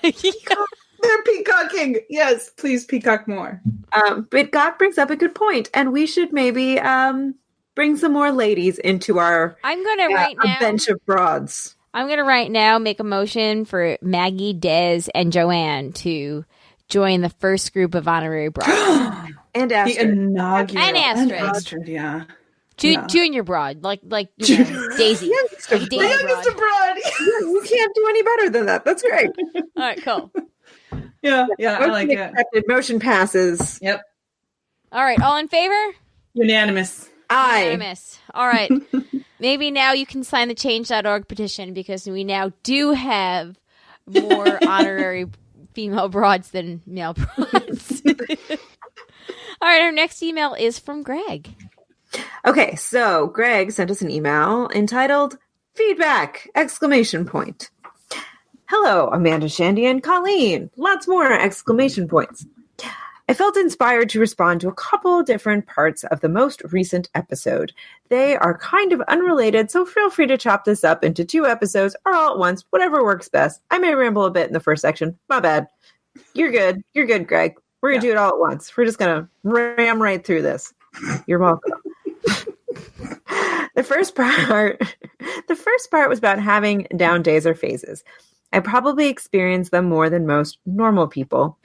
They're peacocking. Yes, please peacock more. But God brings up a good point, and we should maybe bring some more ladies into our I'm going to right now bench of broads. I'm going to right now make a motion for Maggie, Des, and Joanne to join the first group of honorary broads. And Astrid. The inaugural. And Astrid. Astrid, yeah. Junior broad, like you know, Daisy. Like Daisy Youngest broad. You can't do any better than that. That's great. All right, cool. Yeah, I like it. Accepted. Motion passes. Yep. All right, all in favor? Unanimous. Aye. Unanimous. All right. Maybe now you can sign the change.org petition because we now do have more honorary female broads than male broads. All right, our next email is from Greg. Okay, so Greg sent us an email entitled Feedback! ! Hello, Amanda, Shandy, and Colleen. Lots more exclamation points. I felt inspired to respond to a couple different parts of the most recent episode. They are kind of unrelated, so feel free to chop this up into 2 episodes or all at once, whatever works best. I may ramble a bit in the first section. My bad. You're good. You're good, Greg. We're going to do it all at once. We're just going to ram right through this. You're welcome. The first part was about having down days or phases. I probably experience them more than most normal people,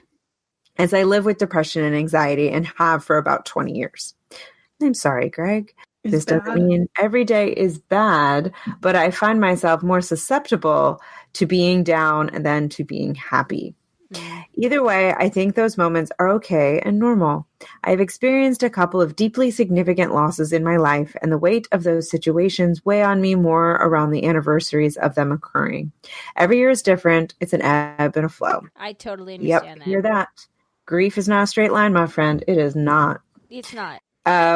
as I live with depression and anxiety and have for about 20 years. I'm sorry, Greg. This doesn't mean every day is bad, but I find myself more susceptible to being down than to being happy. Either way, I think those moments are okay and normal. I've experienced a couple of deeply significant losses in my life, and the weight of those situations weigh on me more around the anniversaries of them occurring. Every year is different. It's an ebb and a flow. I totally understand that. Hear that. Grief is not a straight line, my friend. It is not. It's not.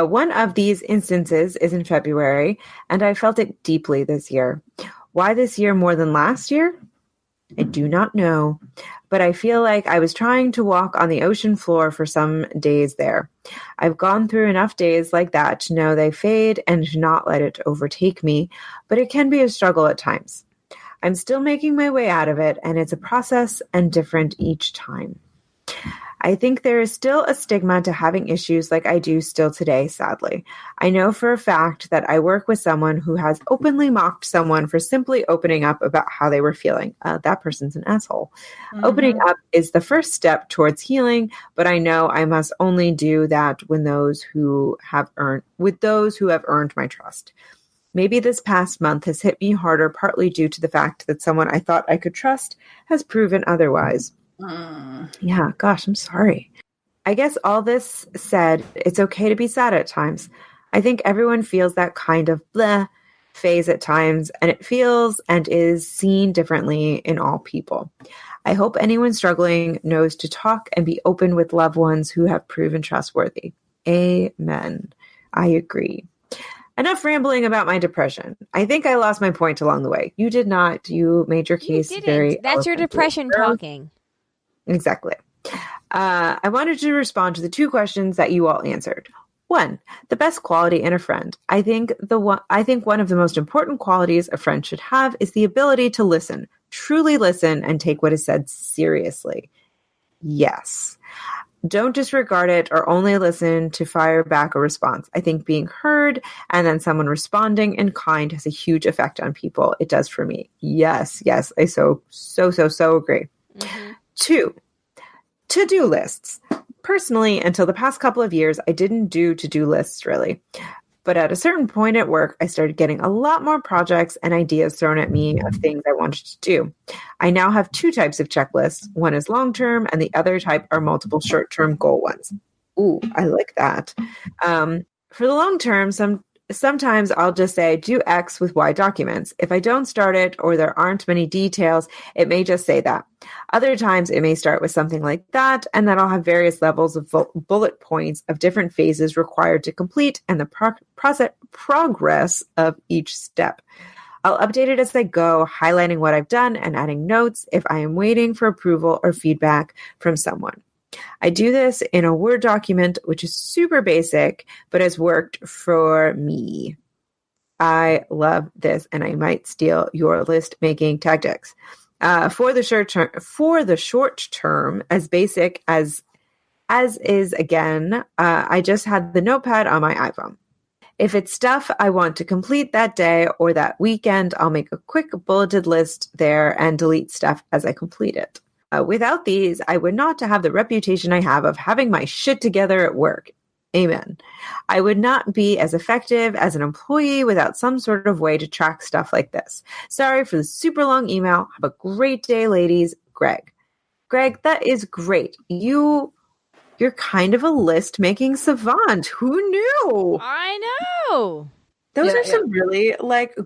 One of these instances is in February, and I felt it deeply this year. Why this year more than last year? I do not know, but I feel like I was trying to walk on the ocean floor for some days there. I've gone through enough days like that to know they fade and to not let it overtake me, but it can be a struggle at times. I'm still making my way out of it, and it's a process and different each time. I think there is still a stigma to having issues like I do still today, sadly. I know for a fact that I work with someone who has openly mocked someone for simply opening up about how they were feeling. That person's an asshole. Mm-hmm. Opening up is the first step towards healing, but I know I must only do that with those who have earned my trust. Maybe this past month has hit me harder, partly due to the fact that someone I thought I could trust has proven otherwise. Yeah, gosh, I'm sorry. I guess all this said, it's okay to be sad at times. I think everyone feels that kind of bleh phase at times, and it feels and is seen differently in all people. I hope anyone struggling knows to talk and be open with loved ones who have proven trustworthy. Amen. I agree. Enough rambling about my depression. I think I lost my point along the way. You did not. You made your case very. That's your depression talking. Exactly. I wanted to respond to the 2 questions that you all answered. 1, the best quality in a friend. I think one of the most important qualities a friend should have is the ability to listen, truly listen, and take what is said seriously. Yes. Don't disregard it or only listen to fire back a response. I think being heard and then someone responding in kind has a huge effect on people. It does for me. Yes. I so agree. Mm-hmm. 2, to-do lists. Personally, until the past couple of years, I didn't do to-do lists really. But at a certain point at work, I started getting a lot more projects and ideas thrown at me of things I wanted to do. I now have 2 types of checklists. One is long-term and the other type are multiple short-term goal ones. Ooh, I like that. For the long-term, sometimes I'll just say, do X with Y documents. If I don't start it or there aren't many details, it may just say that. Other times it may start with something like that, and then I'll have various levels of bullet points of different phases required to complete and the progress of each step. I'll update it as I go, highlighting what I've done and adding notes if I am waiting for approval or feedback from someone. I do this in a Word document, which is super basic, but has worked for me. I love this, and I might steal your list making tactics. For the short term, as basic as is again, I just had the notepad on my iPhone. If it's stuff I want to complete that day or that weekend, I'll make a quick bulleted list there and delete stuff as I complete it. Without these, I would not have the reputation I have of having my shit together at work. Amen. I would not be as effective as an employee without some sort of way to track stuff like this. Sorry for the super long email. Have a great day, ladies. Greg, that is great. You're kind of a list-making savant. Who knew? I know. Those are some really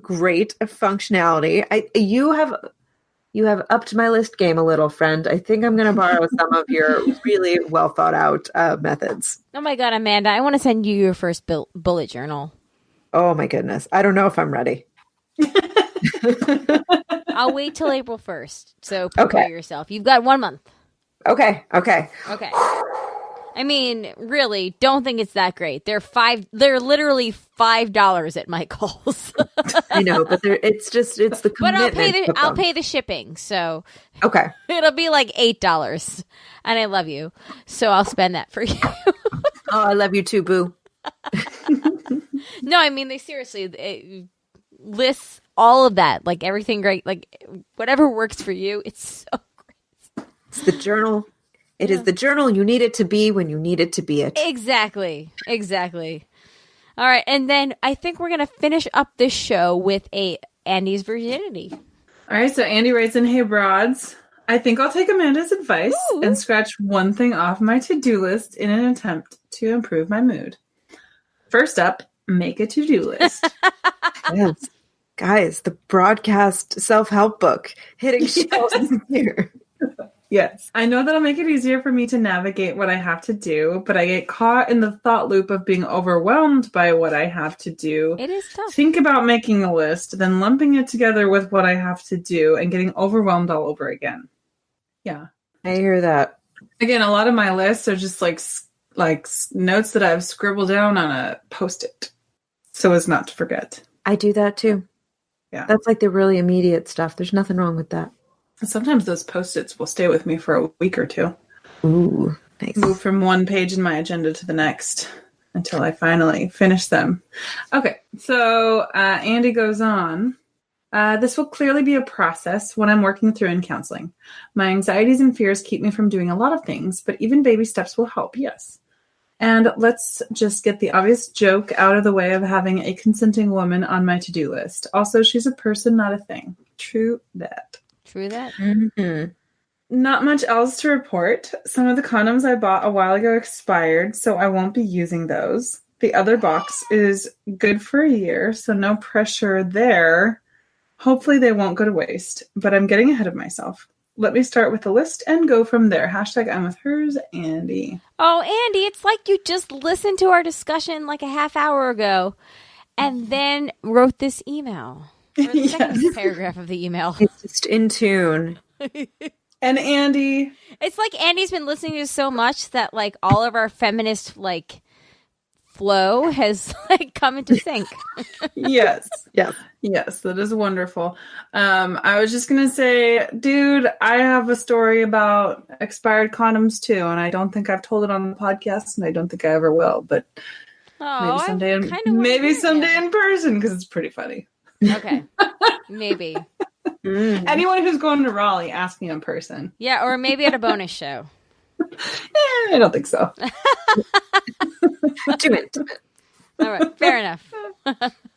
great functionality. You have upped my list game a little, friend. I think I'm going to borrow some of your really well thought out methods. Oh my God, Amanda, I want to send you your first bullet journal. Oh my goodness. I don't know if I'm ready. I'll wait till April 1st. So prepare yourself. You've got 1 month. Okay. I mean, really, don't think it's that great. They're literally $5 at Michael's. I know, but it's the commitment. But I'll pay the shipping, so okay, it'll be like $8, and I love you, so I'll spend that for you. Oh, I love you too, boo. No, I mean they seriously lists all of that, like everything great, like whatever works for you. It's so great. It's the journal. It is the journal you need it to be when you need it to be it. Exactly. All right, and then I think we're going to finish up this show with Andy's virginity. All right, so Andy writes in, "Hey, broads. I think I'll take Amanda's advice and scratch one thing off my to-do list in an attempt to improve my mood. First up, make a to-do list." Yes. Guys, the broadcast self-help book hitting shelves here. Yes. I know that'll make it easier for me to navigate what I have to do, but I get caught in the thought loop of being overwhelmed by what I have to do. It is tough. Think about making a list, then lumping it together with what I have to do and getting overwhelmed all over again. Yeah. I hear that. Again, a lot of my lists are just like notes that I've scribbled down on a Post-it so as not to forget. I do that too. Yeah. That's like the really immediate stuff. There's nothing wrong with that. Sometimes those Post-its will stay with me for a week or two. Ooh. Nice. move from one page in my agenda to the next until I finally finish them. Okay, so Andy goes on. This will clearly be a process when I'm working through in counseling. My anxieties and fears keep me from doing a lot of things, but even baby steps will help, yes. And let's just get the obvious joke out of the way of having a consenting woman on my to-do list. Also, she's a person, not a thing. True that. True that. Mm-hmm. Not much else to report. Some of the condoms I bought a while ago expired, so I won't be using those. The other box is good for a year, so no pressure there. Hopefully they won't go to waste, but I'm getting ahead of myself. Let me start with the list and go from there. Hashtag I'm with hers, Andy. Oh, Andy, it's like you just listened to our discussion like a half hour ago and then wrote this email. Or the second paragraph of the email. It's just in tune. And Andy. It's like Andy's been listening to so much that like all of our feminist like flow has like come into sync. Yes. Yeah. Yes, that is wonderful. I was just going to say, dude, I have a story about expired condoms too, and I don't think I've told it on the podcast, and I don't think I ever will, but maybe someday, in person, because it's pretty funny. Okay. Maybe. Anyone who's going to Raleigh, ask me in person. Yeah, or maybe at a bonus show. I don't think so. Do it. All right, fair enough.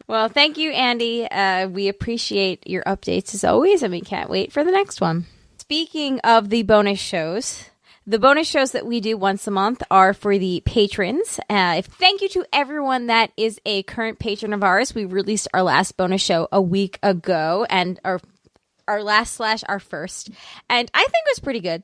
Well, thank you, Andy. We appreciate your updates as always, and we can't wait for the next one. Speaking of the bonus shows that we do once a month are for the patrons. Thank you to everyone that is a current patron of ours. We released our last bonus show a week ago, and our last/our first, and I think it was pretty good.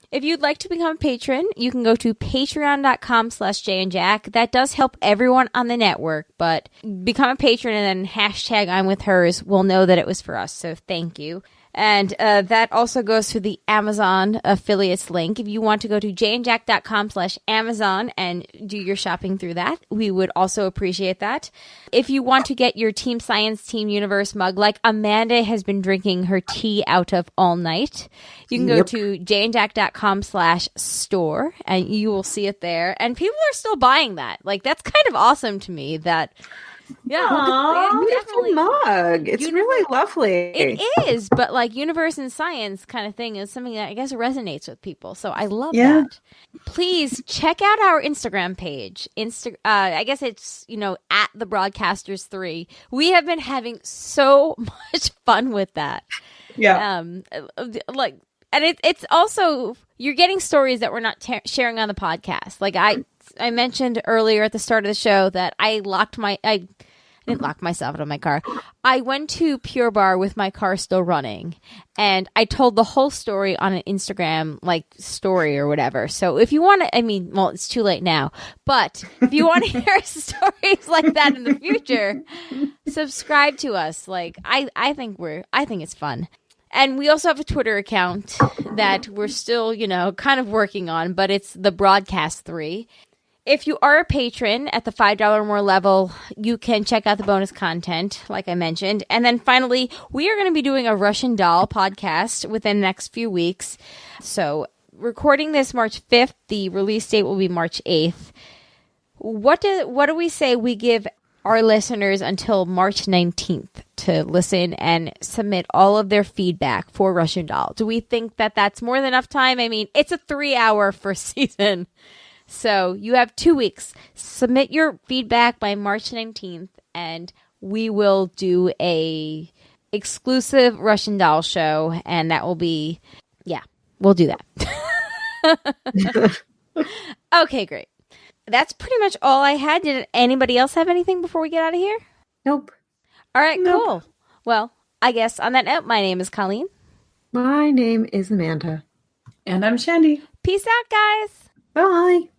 If you'd like to become a patron, you can go to patreon.com/JayandJack. That does help everyone on the network, but become a patron and then hashtag I'm with hers. We'll know that it was for us, so thank you. And that also goes to the Amazon affiliates link. If you want to go to jayandjack.com/Amazon and do your shopping through that, we would also appreciate that. If you want to get your Team Science, Team Universe mug, like Amanda has been drinking her tea out of all night, you can go to jayandjack.com/store and you will see it there. And people are still buying that. Like, that's kind of awesome to me that... Yeah, beautiful mug. It's really lovely. It is, but like universe and science kind of thing is something that I guess resonates with people. So I love that. Please check out our Instagram page. I guess it's at the Broadcasters 3. We have been having so much fun with that. Yeah. And it's also you're getting stories that we're not sharing on the podcast. Like I mentioned earlier at the start of the show that I didn't lock myself out of my car. I went to Pure Bar with my car still running, and I told the whole story on an Instagram story or whatever. So if you want to, it's too late now, but if you want to hear stories like that in the future, subscribe to us. I think it's fun. And we also have a Twitter account that we're still, kind of working on, but it's the Broadcast 3. If you are a patron at the $5 or more level, you can check out the bonus content, like I mentioned. And then finally, we are going to be doing a Russian doll podcast within the next few weeks. So recording this March 5th, the release date will be March 8th. What do we say we give our listeners until March 19th to listen and submit all of their feedback for Russian doll? Do we think that that's more than enough time? It's a 3-hour first season. So you have 2 weeks. Submit your feedback by March 19th, and we will do a exclusive Russian doll show, and that will be, we'll do that. Okay, great. That's pretty much all I had. Did anybody else have anything before we get out of here? Nope. All right, cool. Well, I guess on that note, my name is Colleen. My name is Amanda. And I'm Shandy. Peace out, guys. Bye.